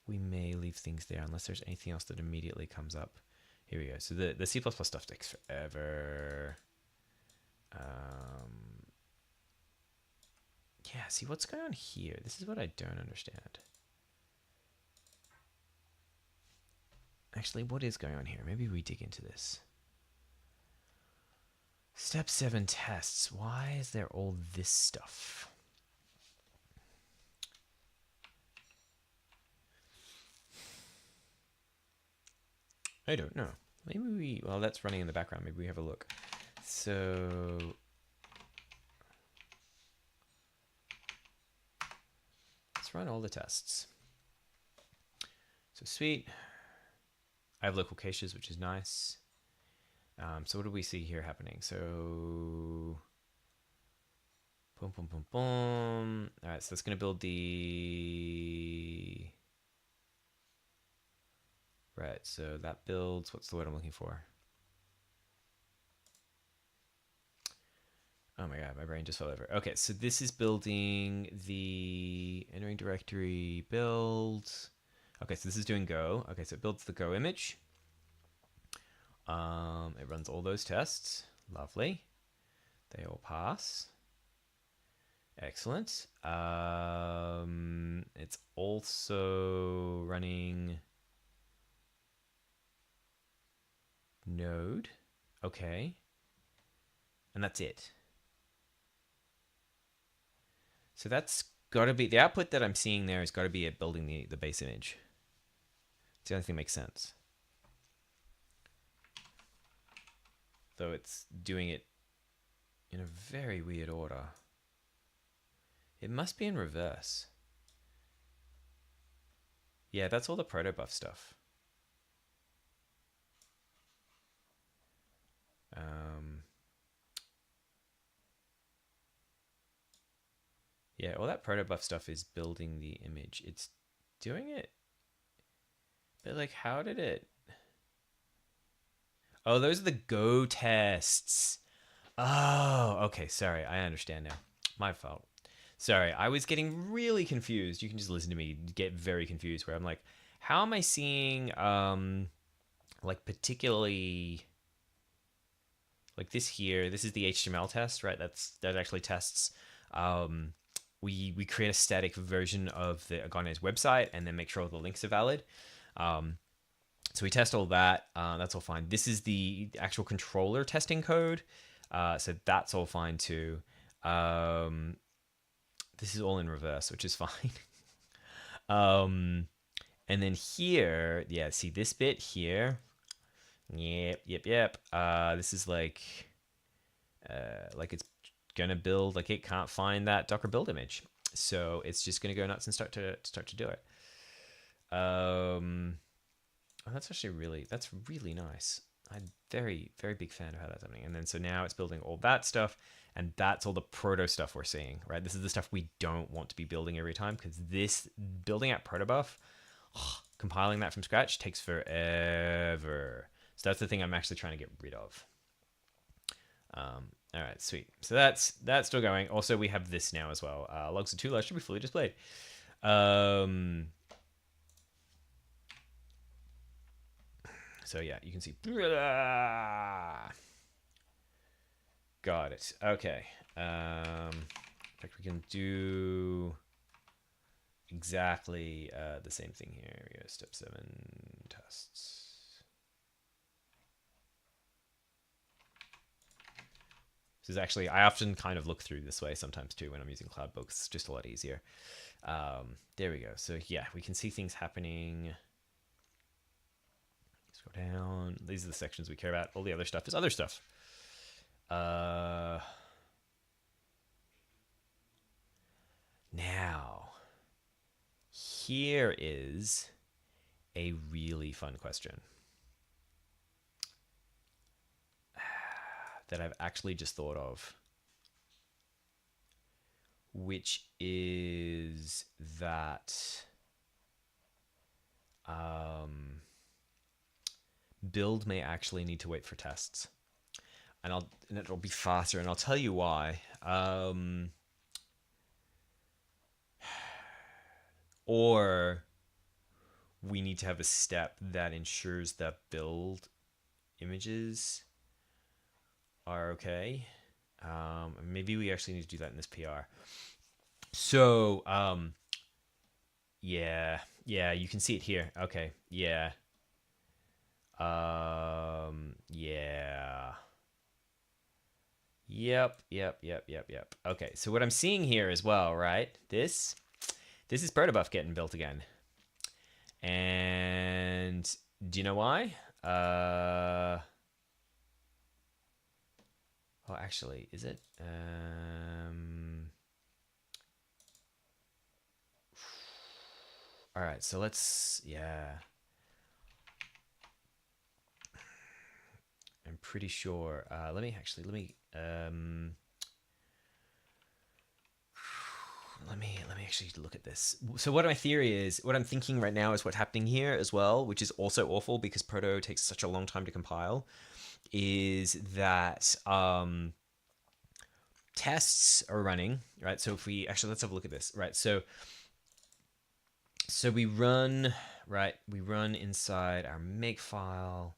Speaker 1: we may leave things there unless there's anything else that immediately comes up. Here we go. So the C++ stuff takes forever. Yeah, see what's going on here? This is what I don't understand. Actually, what is going on here? Maybe we dig into this. Step 7 tests. Why is there all this stuff? I don't know. Maybe well, that's running in the background. Maybe we have a look. So let's run all the tests. So sweet. I have local caches, which is nice. So what do we see here happening? So boom, boom, boom, boom. All right, so that's going to build the... Right, so that builds... What's the word I'm looking for? Oh my god, my brain just fell over. Okay, so this is building the entering directory build. Okay, so this is doing Go. Okay, so it builds the Go image. It runs all those tests. Lovely. They all pass. Excellent. It's also running Node. Okay. And that's it. So that's got to be, the output that I'm seeing there has got to be at building the base image. It's the only thing that makes sense. Though it's doing it in a very weird order. It must be in reverse. Yeah, that's all the protobuf stuff. Yeah, all that protobuf stuff is building the image. It's doing it. But like, how did it? Oh, those are the Go tests. Oh, okay. Sorry. I understand now. My fault. Sorry. I was getting really confused. You can just listen to me get very confused where I'm like, how am I seeing, like particularly like this here, this is the HTML test, right? That actually tests, we create a static version of the Agones website and then make sure all the links are valid. So we test all that. That's all fine. This is the actual controller testing code. So that's all fine too. This is all in reverse, which is fine. And then here, yeah, see this bit here. Yep. This is like it's gonna build, like it can't find that Docker build image. So it's just gonna go nuts and start to do it. Oh, that's actually that's really nice. I'm very, very big fan of how that's happening. And then so now it's building all that stuff, and that's all the proto stuff we're seeing, right? This is the stuff we don't want to be building every time, because this building out protobuf, oh compiling that from scratch takes forever. So that's the thing I'm actually trying to get rid of. All right, sweet. So that's still going. Also, we have this now as well. Logs are too large to be fully displayed. So yeah, you can see. Got it. Okay. In fact, we can do exactly the same thing here. We go step 7 tests. This is actually, I often kind of look through this way sometimes too when I'm using Cloudbook. It's just a lot easier. There we go. So yeah, we can see things happening. Let's go down. These are the sections we care about. All the other stuff is other stuff. Now, here is a really fun question that I've actually just thought of, which is that build may actually need to wait for tests, and it'll be faster, and I'll tell you why. Or we need to have a step that ensures that build images are okay. Maybe we actually need to do that in this PR. So, yeah, you can see it here. Okay, yeah. Yeah. Yep. Okay, so what I'm seeing here as well, right? This is protobuf getting built again. And do you know why? Oh, actually, is it? All right, so let's, yeah. I'm pretty sure. Let me actually look at this. So what my theory is, what I'm thinking right now is what's happening here as well, which is also awful because Proto takes such a long time to compile, is that tests are running, right? So if we actually, let's have a look at this, right? So we run, right? We run inside our make file,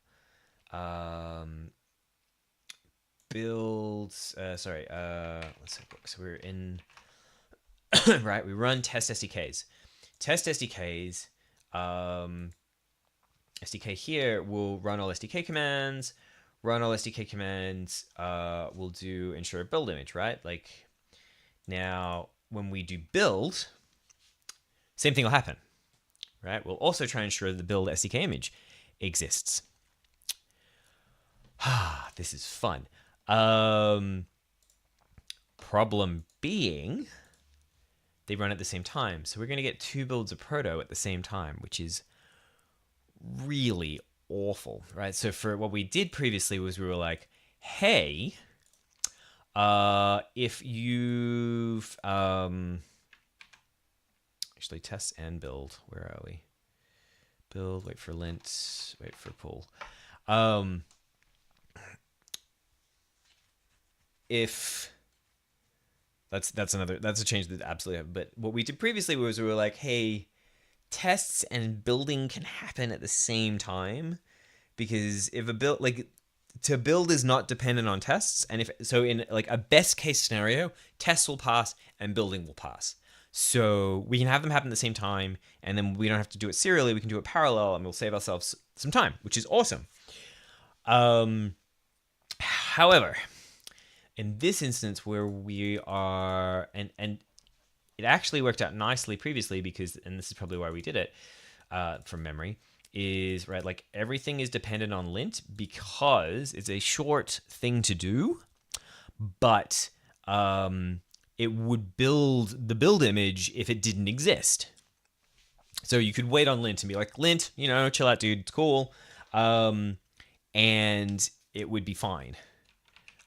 Speaker 1: builds, let's have a look. So we're in, right? We run test SDKs. Test SDKs, SDK here will run all SDK commands. Run all SDK commands will do ensure build image, right? Like now when we do build, same thing will happen, right? We'll also try and ensure the build SDK image exists. This is fun. Problem being, they run at the same time. So we're going to get 2 builds of Proto at the same time, which is really awful, right? So for what we did previously was we were like, hey, if you've actually test and build, where are we? Build, wait for lint, wait for pull. If that's a change that absolutely happened. But what we did previously was we were like, hey, tests and building can happen at the same time, because if a build, like, to build is not dependent on tests, and if so, in like a best case scenario, tests will pass and building will pass. So we can have them happen at the same time, and then we don't have to do it serially. We can do it parallel, and we'll save ourselves some time, which is awesome. However, in this instance where we are, and it actually worked out nicely previously because, and this is probably why we did it from memory, is, right, like everything is dependent on lint because it's a short thing to do, but it would build the build image if it didn't exist. So you could wait on lint and be like, lint, you know, chill out, dude, it's cool. And it would be fine.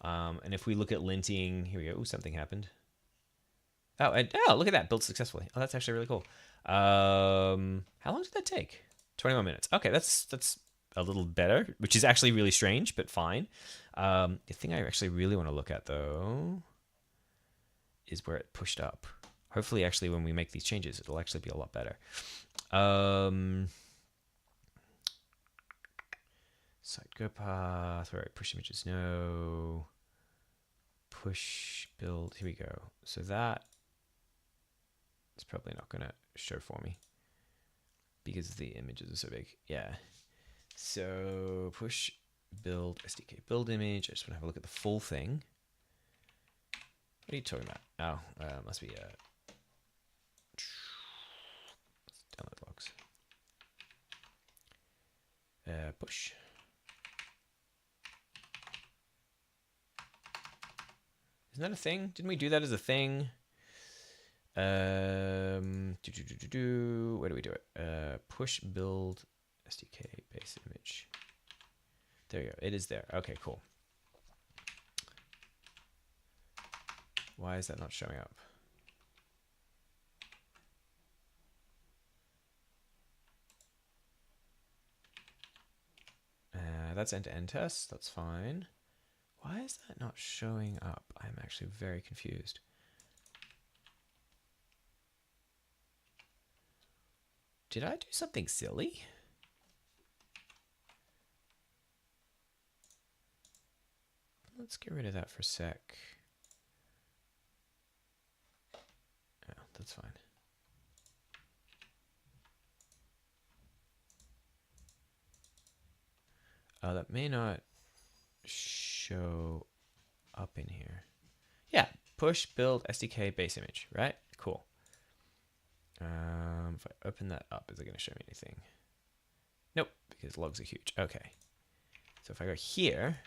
Speaker 1: And if we look at linting, here we go. Ooh, something happened. Oh, look at that. Built successfully. Oh, that's actually really cool. How long did that take? 21 minutes. Okay, that's a little better, which is actually really strange, but fine. The thing I actually really want to look at, though, is where it pushed up. Hopefully, actually, when we make these changes, it'll actually be a lot better. Site go path, where I push images, no. Push build, here we go. So that is probably not going to show for me because the images are so big. Yeah. So push build SDK build image. I just want to have a look at the full thing. What are you talking about? Oh, must be download logs. Push. Isn't that a thing? Didn't we do that as a thing? Where do we do it? Push build SDK base image. There you go. It is there. Okay, cool. Why is that not showing up? That's end-to-end tests. That's fine. Why is that not showing up? I'm actually very confused. Did I do something silly? Let's get rid of that for a sec. Oh, that's fine. That may not show up in here. Yeah, push build SDK base image, right? Cool. If I open that up, is it going to show me anything? Nope, because logs are huge. Okay. So if I go here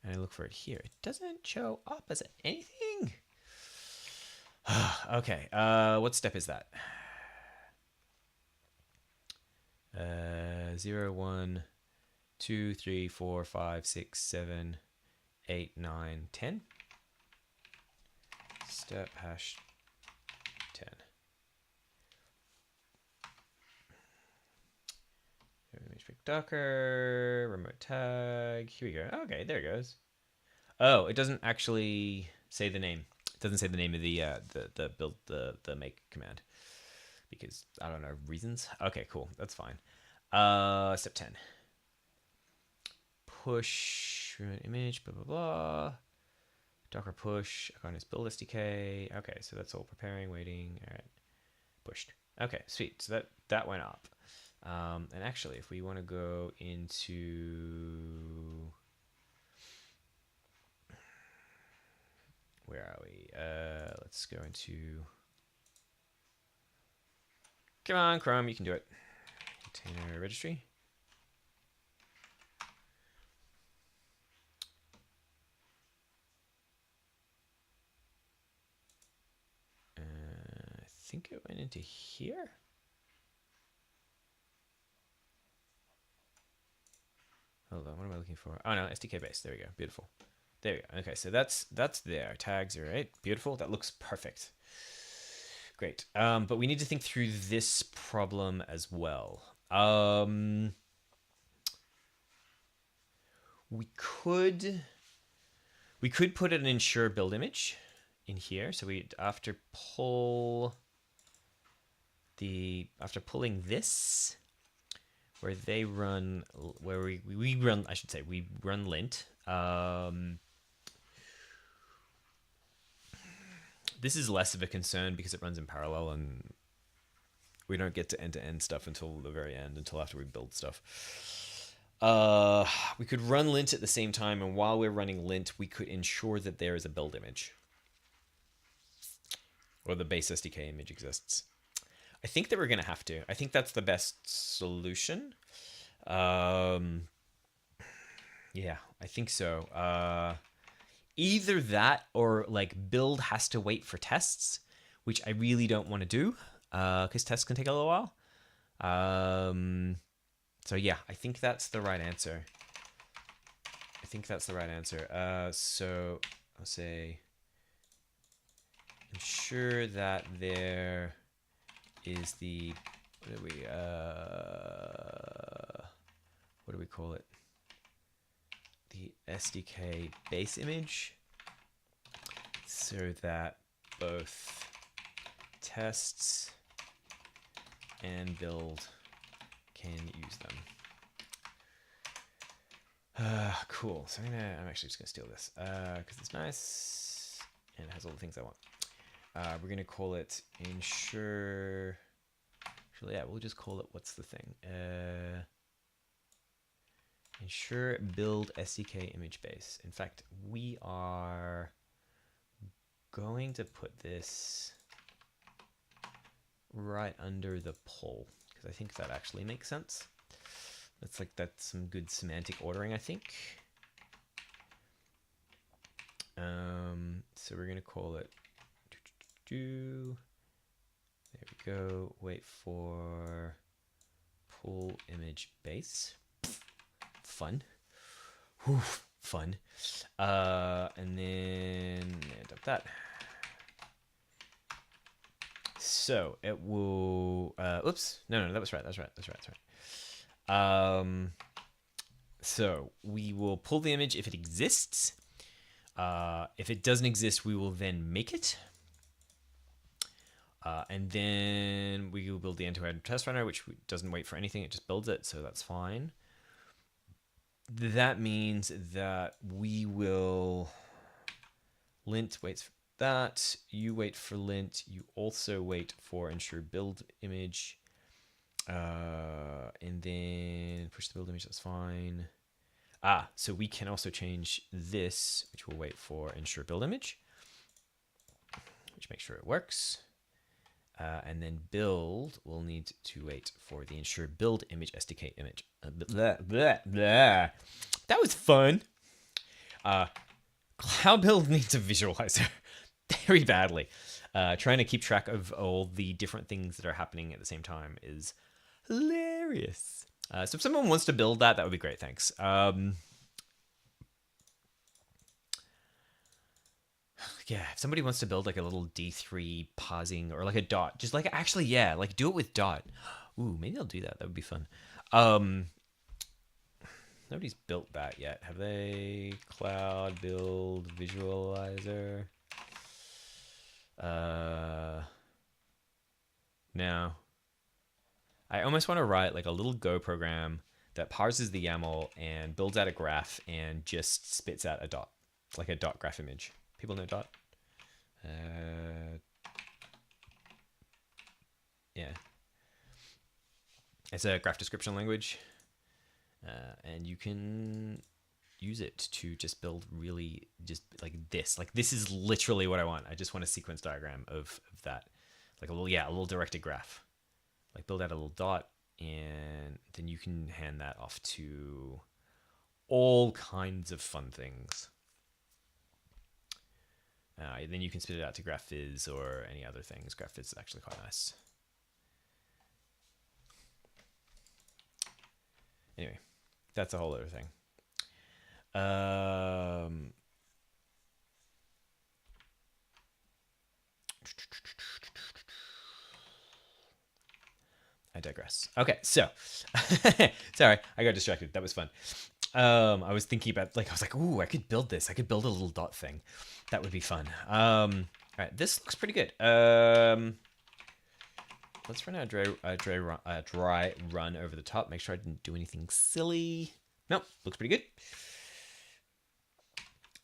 Speaker 1: and I look for it here, it doesn't show up as anything. Okay. What step is that? 0, 1, 2, 3, 4, 5, 6, 7, 8, 9, 10. Step hash 10. Image pick Docker, remote tag. Here we go. Okay, there it goes. Oh, it doesn't actually say the name. It doesn't say the name of the build the make command because I don't know reasons. Okay, cool. That's fine. Step 10. Push image, blah, blah, blah. Docker push, Agones build SDK. Okay, so that's all preparing, waiting. All right, pushed. Okay, sweet. So that went up. And actually, if we want to go into... Where are we? Let's go into... Come on, Chrome, you can do it. Container registry. I think it went into here. Hold on, what am I looking for? Oh no, SDK base. There we go. Beautiful. There we go. Okay, so that's there. Tags are right. Beautiful. That looks perfect. Great. But we need to think through this problem as well. We could put an ensure build image in here. So we after pulling this, where they run, where we run, I should say, we run lint. This is less of a concern because it runs in parallel and we don't get to end-to-end stuff until the very end, until after we build stuff. We could run lint at the same time, and while we're running lint, we could ensure that there is a build image. Or the base SDK image exists. I think that we're going to have to. I think that's the best solution. Yeah, I think so. Either that or like build has to wait for tests, which I really don't want to do because tests can take a little while. So yeah, I think that's the right answer. So I'll say ensure that there is the what do we call it? The SDK base image, so that both tests and build can use them. Cool. So I'm actually just gonna steal this because it's nice and it has all the things I want. We're gonna call it ensure. Actually, yeah, we'll just call it, what's the thing? Ensure build SDK image base. In fact, we are going to put this right under the poll because I think that actually makes sense. That's some good semantic ordering, I think. So we're gonna call it. There we go. Wait for pool image base. Fun. Whew, fun. And then dump that. So it will. Oops. No, that was right. That's right. So we will pull the image if it exists. If it doesn't exist, we will then make it. And then we will build the end-to-end test runner, which doesn't wait for anything. It just builds it, so that's fine. That means that we will... lint waits for that. You wait for lint. You also wait for ensure build image. And then push the build image, that's fine. So we can also change this, which will wait for ensure build image, which makes sure it works. And then build will need to wait for the ensure build image SDK image. Blah, blah, blah. That was fun. Cloud build needs a visualizer very badly. Trying to keep track of all the different things that are happening at the same time is hilarious. So if someone wants to build that would be great. Thanks. Yeah, if somebody wants to build like a little D3 pausing or like a dot, just like actually, yeah, like do it with dot. Ooh, maybe I'll do that. That would be fun. Nobody's built that yet, have they? Cloud build visualizer. No. I almost want to write like a little Go program that parses the YAML and builds out a graph and just spits out a dot, like a dot graph image. People know dot? Yeah. It's a graph description language. And you can use it to just build really just like this. Like this is literally what I want. I just want a sequence diagram of that. Like a little directed graph. Like build out a little dot and then you can hand that off to all kinds of fun things. Then you can spit it out to GraphViz or any other things. GraphViz is actually quite nice. Anyway, that's a whole other thing. I digress. Okay, so sorry, I got distracted. That was fun. I was thinking about I was like, ooh, I could build this. I could build a little dot thing. That would be fun. All right, this looks pretty good. Let's run a dry run over the top. Make sure I didn't do anything silly. Nope, looks pretty good.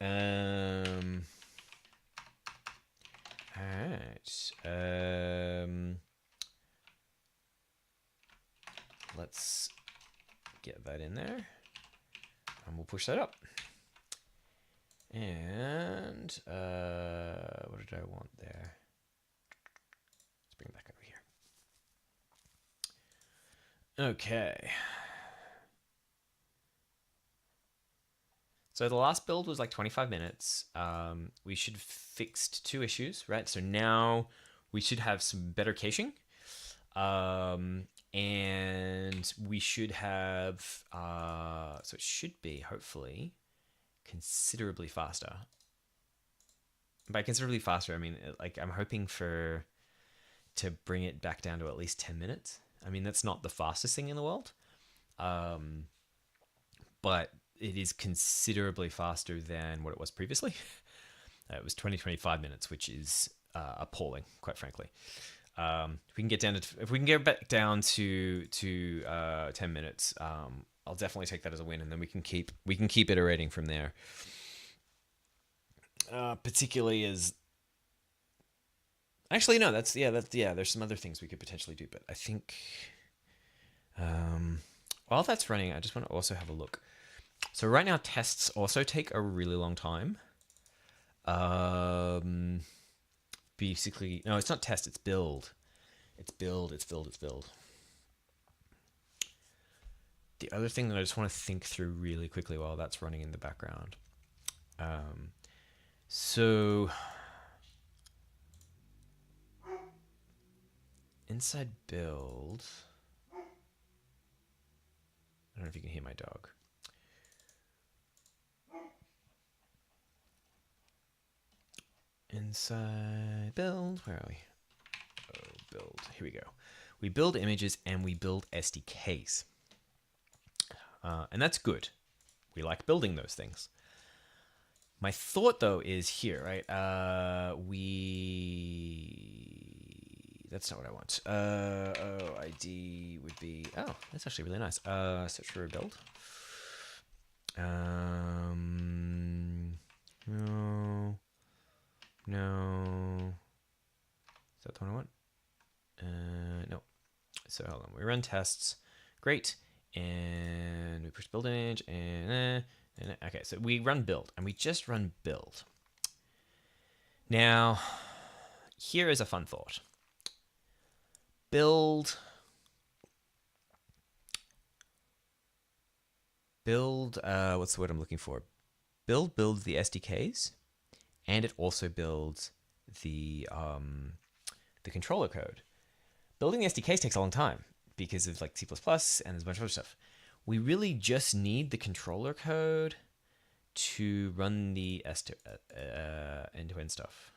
Speaker 1: All right. Let's get that in there. And we'll push that up. And what did I want there? Let's bring it back over here. Okay. So the last build was like 25 minutes. We should have fixed 2 issues, right? So now we should have some better caching. And we should have, so it should be, hopefully, considerably faster. By considerably faster, I mean, like, I'm hoping to bring it back down to at least 10 minutes. I mean, that's not the fastest thing in the world, but it is considerably faster than what it was previously. It was 25 minutes, which is appalling, quite frankly. If we can get down to back down to 10 minutes, I'll definitely take that as a win, and then we can keep iterating from there. Particularly as actually no, that's there's some other things we could potentially do, but I think while that's running, I just want to also have a look. So right now tests also take a really long time. Basically, no, it's not test, it's build. It's build. The other thing that I just want to think through really quickly while that's running in the background. So inside build, I don't know if you can hear my dog. Inside build, where are we? Oh, build, here we go. We build images and we build SDKs. And that's good. We like building those things. My thought though is here, right? That's not what I want. ID would be, oh, that's actually really nice. Search for a build. No. Is that the one I want? No. So hold on. We run tests. Great. And we push build image and okay, so we run build and we just run build. Now, here is a fun thought. Build, what's the word I'm looking for? Build builds the SDKs, and it also builds the controller code. Building the SDKs takes a long time because of like C++ and there's a bunch of other stuff. We really just need the controller code to run the end-to-end stuff.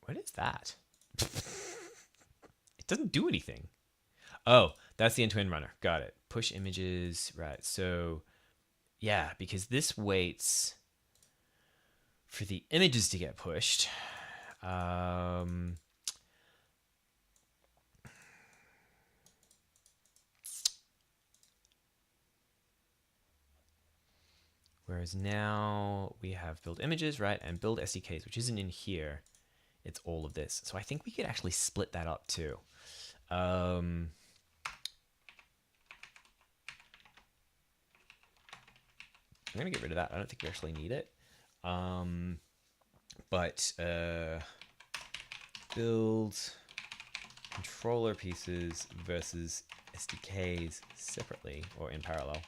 Speaker 1: What is that? It doesn't do anything. Oh, that's the end-to-end runner. Got it. Push images. Right. So, yeah, because this waits for the images to get pushed. Whereas now we have build images, right, and build SDKs, which isn't in here. It's all of this. So I think we could actually split that up too. I'm going to get rid of that. I don't think we actually need it. But build controller pieces versus SDKs separately or in parallel.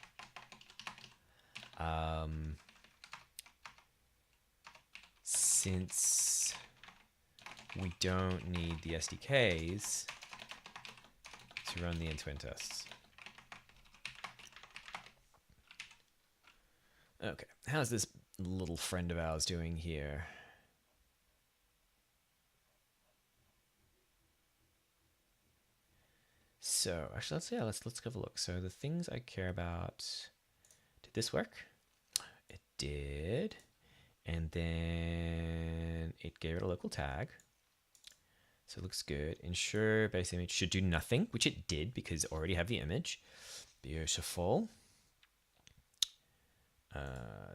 Speaker 1: Since we don't need the SDKs to run the end-to-end tests. Okay, how's this little friend of ours doing here? So actually, let's have a look. So the things I care about. Did this work? It did. And then it gave it a local tag. So it looks good. Ensure base image should do nothing, which it did because it already have the image. Beautiful.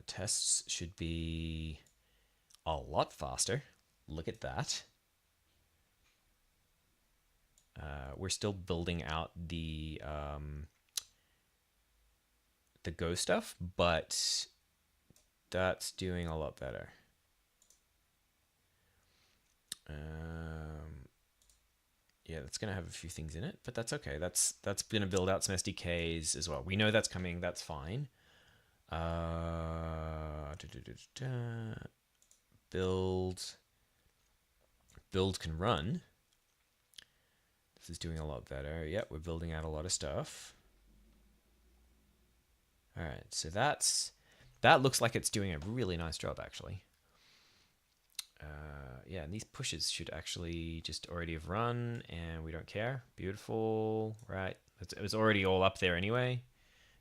Speaker 1: Tests should be a lot faster. Look at that. We're still building out the Go stuff, but that's doing a lot better. Yeah, that's gonna have a few things in it, but that's okay. That's gonna build out some SDKs as well. We know that's coming. That's fine. Build can run. This is doing a lot better. Yep, we're building out a lot of stuff. All right, so that looks like it's doing a really nice job, actually. Yeah, and these pushes should actually just already have run, and we don't care. Beautiful, right? It was already all up there anyway.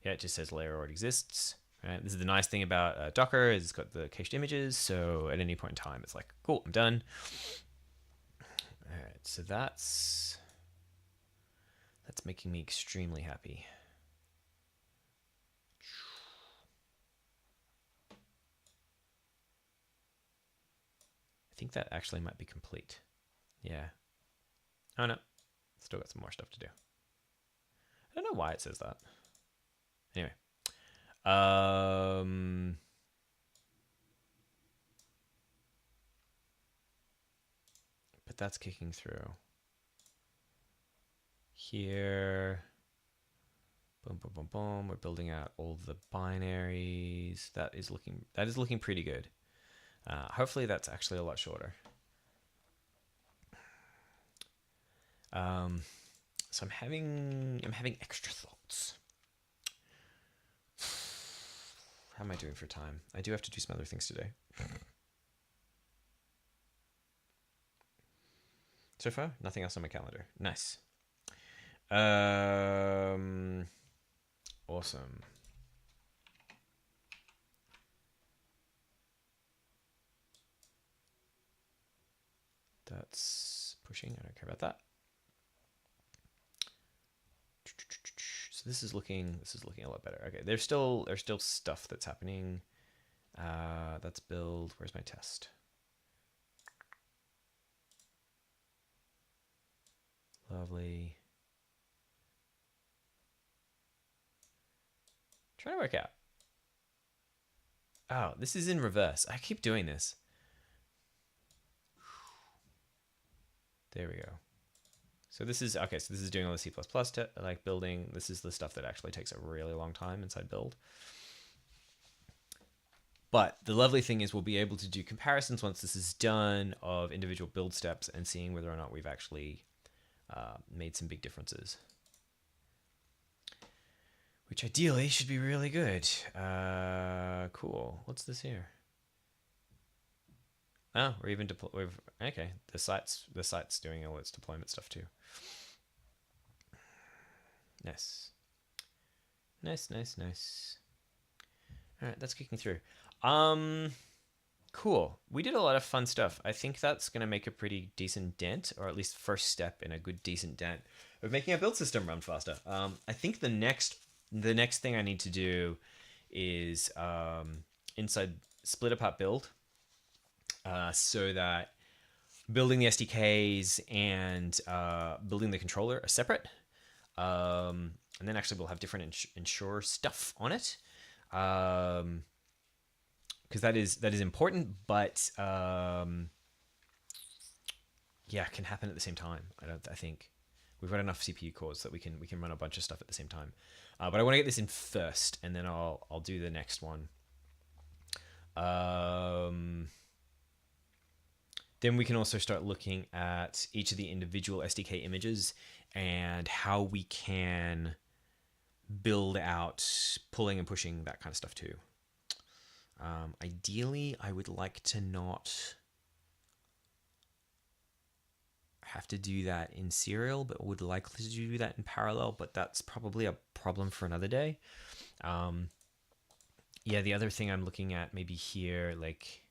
Speaker 1: Yeah, it just says layer already exists. Right? This is the nice thing about Docker is it's got the cached images, so at any point in time, it's like, cool, I'm done. All right, so that's making me extremely happy. I think that actually might be complete. Yeah. Oh no, still got some more stuff to do. I don't know why it says that. Anyway. But that's kicking through. Here. Boom, boom, boom, boom. We're building out all the binaries. That is looking pretty good. Hopefully that's actually a lot shorter. So I'm having extra thoughts. How am I doing for time? I do have to do some other things today. So far, nothing else on my calendar. Nice. Awesome. That's pushing. I don't care about that. So this is looking a lot better. Okay, there's still stuff that's happening. That's build. Where's my test? Lovely. Trying to work out. Oh, this is in reverse. I keep doing this. There we go. So this is okay. So this is doing all the C++ like building. This is the stuff that actually takes a really long time inside build. But the lovely thing is we'll be able to do comparisons once this is done of individual build steps and seeing whether or not we've actually made some big differences. Which ideally should be really good. Cool. What's this here? Oh, we're even okay. The site's doing all its deployment stuff too. Nice. Nice. All right, that's kicking through. Cool. We did a lot of fun stuff. I think that's going to make a pretty decent dent, or at least first step in a good decent dent of making our build system run faster. I think the next thing I need to do is inside split apart build, so that building the SDKs and building the controller are separate. And then actually we'll have different ensure stuff on it. Because that is important, but yeah, it can happen at the same time. I think we've got enough CPU cores that we can run a bunch of stuff at the same time. But I want to get this in first, and then I'll do the next one. Then we can also start looking at each of the individual SDK images and how we can build out pulling and pushing, that kind of stuff too. Ideally, I would like to not have to do that in serial, but would like to do that in parallel, but that's probably a problem for another day. Yeah, the other thing I'm looking at maybe here, like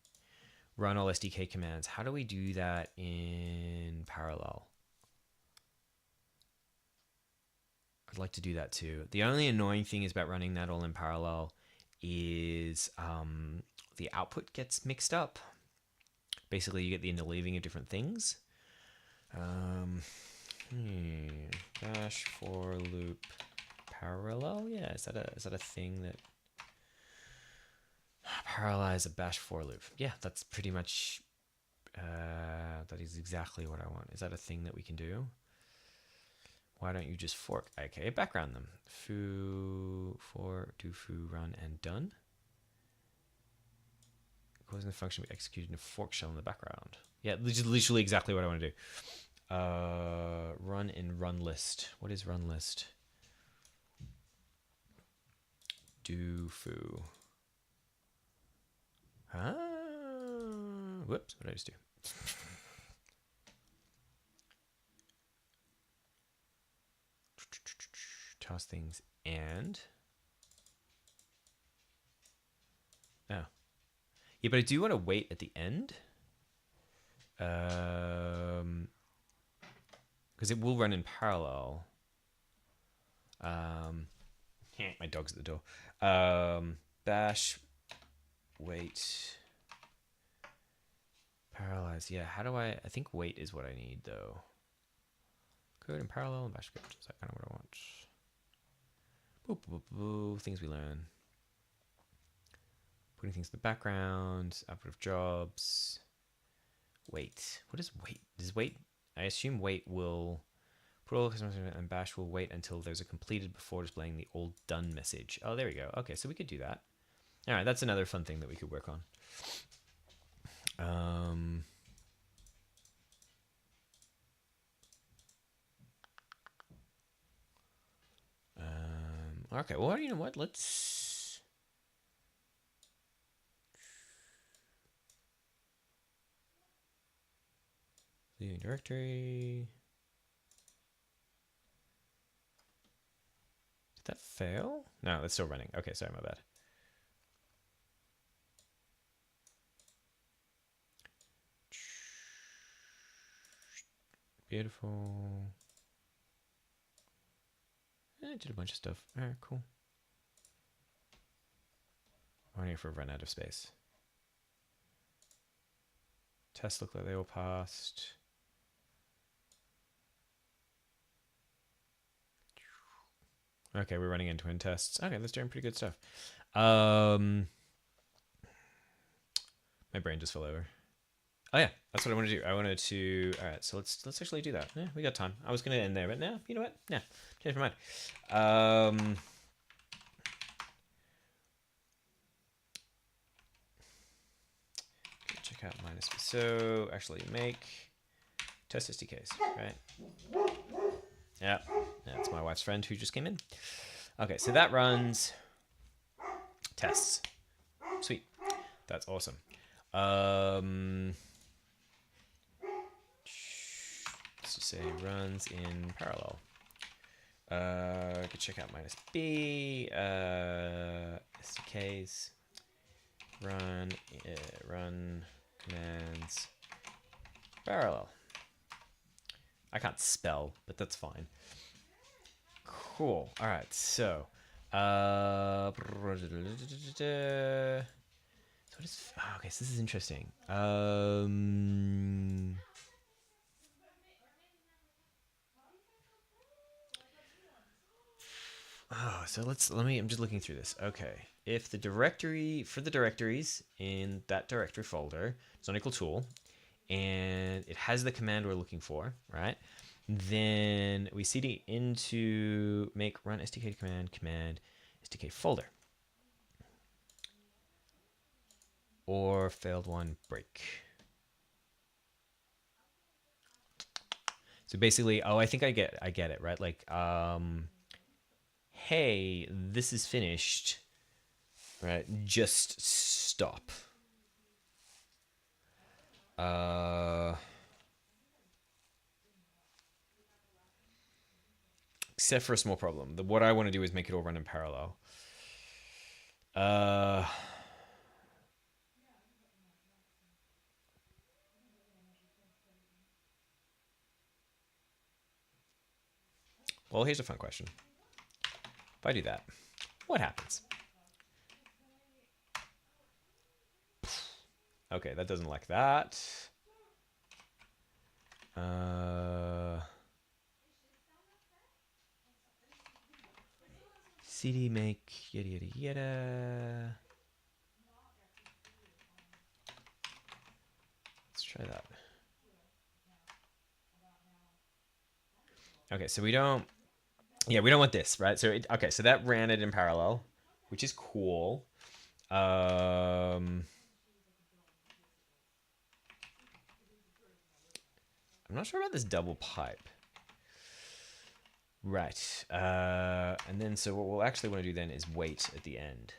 Speaker 1: run all SDK commands. How do we do that in parallel? I'd like to do that too. The only annoying thing is about running that all in parallel is the output gets mixed up. Basically, you get the interleaving of different things. Bash for loop parallel. Yeah, is that a thing that parallelize a bash for loop? Yeah, that's pretty much that is exactly what I want. Is that a thing that we can do? Why don't you just fork? Okay, background them. Foo for do foo run and done. Causing the function be executed in a fork shell in the background. Yeah, literally exactly what I want to do. Run in run list. What is run list? Do foo. Whoops, what did I just do? Toss things and... Oh. Yeah, but I do want to wait at the end. Because it will run in parallel. My dog's at the door. Bash, wait, paralyze. Yeah, how do I think wait is what I need though. Code in parallel and bash script. Is that kind of what I want? Boop, boop, boop. Things we learn. Putting things in the background. Output of jobs. Wait. What is wait? Does wait? I assume wait will put all customers and bash will wait until there's a completed before displaying the all done message. Oh, there we go. Okay, so we could do that. All right, that's another fun thing that we could work on. Okay, well, you know what? Let's... Leaving directory. Did that fail? No, that's still running. Okay, sorry, my bad. Beautiful. I did a bunch of stuff. All right, cool. I'm wondering if we've run out of space. Tests look like they all passed. Okay, we're running end-to-end tests. Okay, that's doing pretty good stuff. My brain just fell over. Oh yeah, that's what I wanted to do. I wanted to. All right, so let's actually do that. Yeah, we got time. I was gonna end there, but now you know what? Yeah, change my mind. Check out minus. So actually make test SDKs, right? Yeah, that's my wife's friend who just came in. Okay, so that runs tests. Sweet, that's awesome. Let's just say runs in parallel. Could check out minus B, SDKs, run commands, parallel. I can't spell, but that's fine. Cool. All right, so so what is, oh, okay, so this is interesting. Oh, so I'm just looking through this. Okay. If the directory, for the directories in that directory folder, it's not equal tool, and it has the command we're looking for, right? Then we cd into make run SDK command SDK folder. Or failed one break. So basically, oh, I think I get it, right? Like, hey, this is finished, right? Just stop. Except for a small problem. What I want to do is make it all run in parallel. Well, here's a fun question. If I do that, what happens? Okay, that doesn't like that. CD make yada yada yada. Let's try that. Okay, so we don't want this, right? So okay, so that ran it in parallel, which is cool. I'm not sure about this double pipe. Right. And then so what we'll actually want to do then is wait at the end.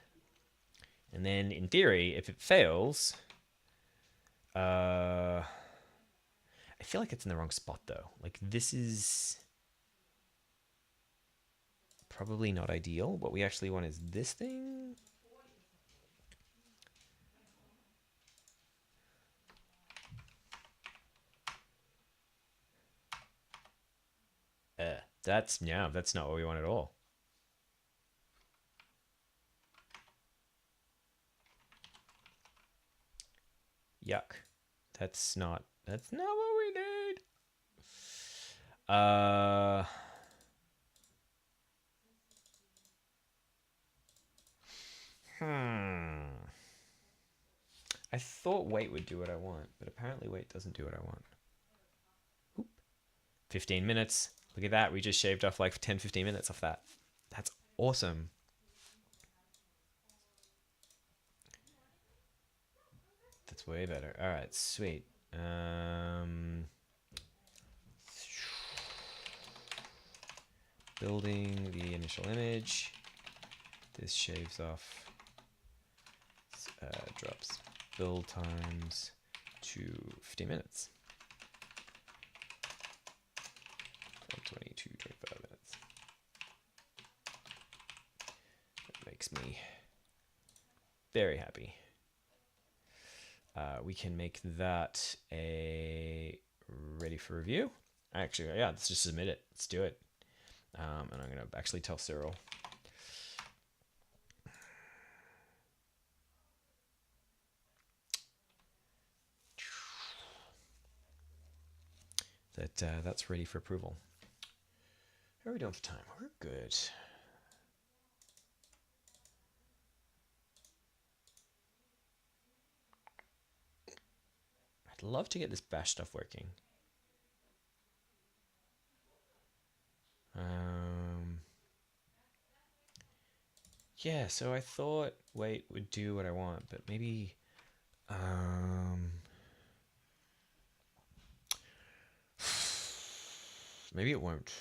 Speaker 1: And then in theory, if it fails, I feel like it's in the wrong spot though. Like this is probably not ideal. What we actually want is this thing. That's not what we want at all. Yuck. That's not what we need. I thought weight would do what I want, but apparently weight doesn't do what I want. Oop. 15 minutes. Look at that. We just shaved off like 10, 15 minutes off that. That's awesome. That's way better. All right, sweet. Building the initial image. This shaves off. Drops build times to 50 minutes. 22, 25 minutes. That makes me very happy. We can make that a ready for review. Actually, yeah, let's just submit it. Let's do it. And I'm going to actually tell Cyril. That's ready for approval. How are we doing for time? We're good. I'd love to get this bash stuff working. Yeah, so I thought weight would do what I want, but maybe maybe it won't.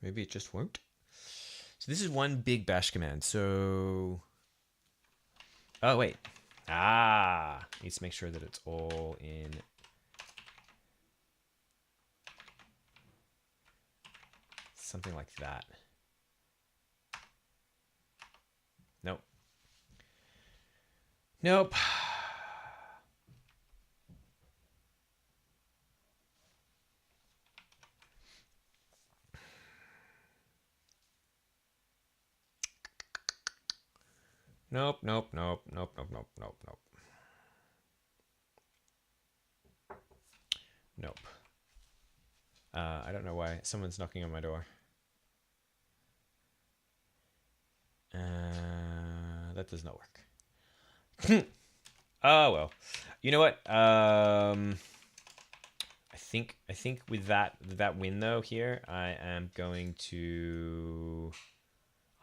Speaker 1: Maybe it just won't. So this is one big bash command. So, oh wait, needs to make sure that it's all in. Something like that. Nope. Nope. Nope, nope, nope, nope, nope, nope, nope, nope. Nope. I don't know why. Someone's knocking on my door. That does not work. Oh well. You know what? I think with that win though here, I am going to.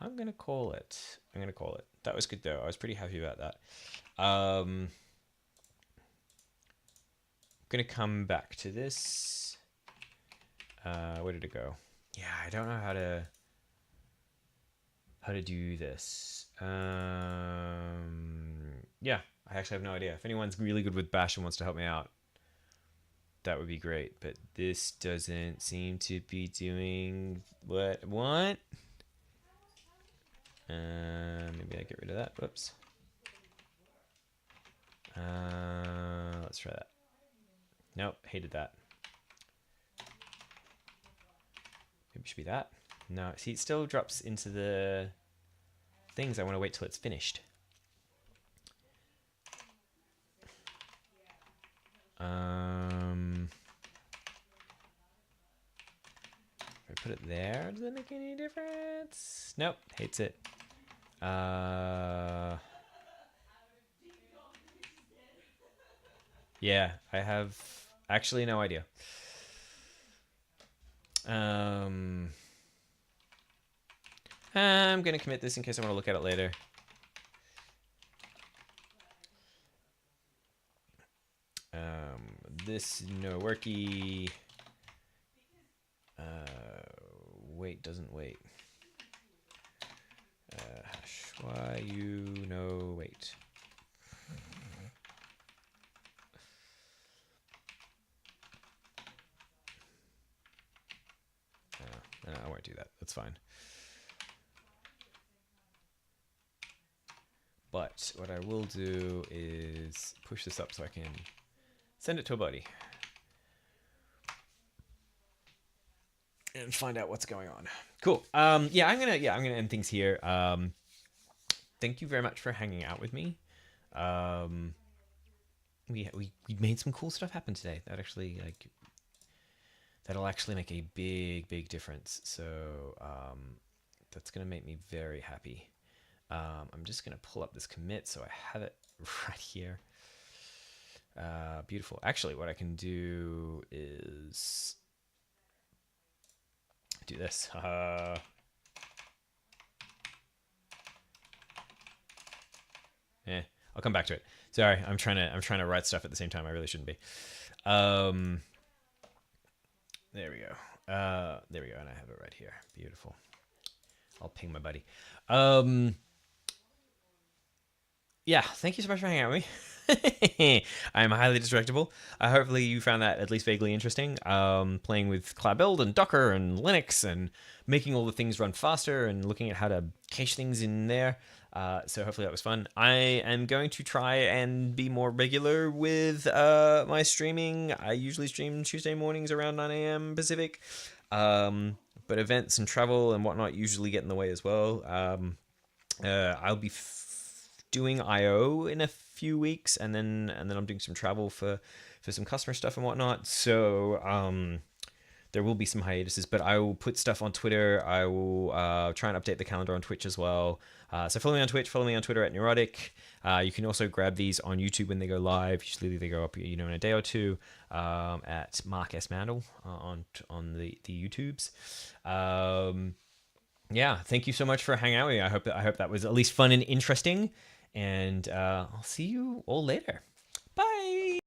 Speaker 1: I'm gonna call it. That was good though. I was pretty happy about that. I'm gonna come back to this. Where did it go? Yeah, I don't know how to do this. Yeah, I actually have no idea. If anyone's really good with Bash and wants to help me out, that would be great. But this doesn't seem to be doing what I want. Maybe I get rid of that. Whoops. Let's try that. Nope, hated that. Maybe it should be that. No, see, it still drops into the things. I want to wait till it's finished. If I put it there, does that make any difference? Nope, hates it. Yeah, I have actually no idea. I'm gonna commit this in case I want to look at it later. This no worky. Wait doesn't wait. Hash why you no wait. that. That's fine. But what I will do is push this up so I can send it to a buddy and find out what's going on. Cool. Yeah, I'm gonna end things here. Thank you very much for hanging out with me. We made some cool stuff happen today. That'll actually make a big difference. So that's gonna make me very happy. I'm just gonna pull up this commit so I have it right here. Beautiful. Actually, what I can do is do this. I'll come back to it. Sorry, I'm trying to write stuff at the same time. I really shouldn't be. There we go. There we go, and I have it right here. Beautiful. I'll ping my buddy. Yeah, thank you so much for hanging out with me. I am highly distractible. Hopefully you found that at least vaguely interesting. Playing with Cloud Build and Docker and Linux and making all the things run faster and looking at how to cache things in there. So hopefully that was fun. I am going to try and be more regular with my streaming. I usually stream Tuesday mornings around 9 a.m. Pacific. But events and travel and whatnot usually get in the way as well. I'll be doing IO in a few weeks, and then I'm doing some travel for some customer stuff and whatnot. So there will be some hiatuses, but I will put stuff on Twitter. I will try and update the calendar on Twitch as well. So follow me on Twitch, follow me on Twitter at Neurotic. You can also grab these on YouTube when they go live. Usually they go up, in a day or two, at Mark S. Mandel on the YouTubes. Yeah, thank you so much for hanging out with me. I hope that was at least fun and interesting. And I'll see you all later. Bye.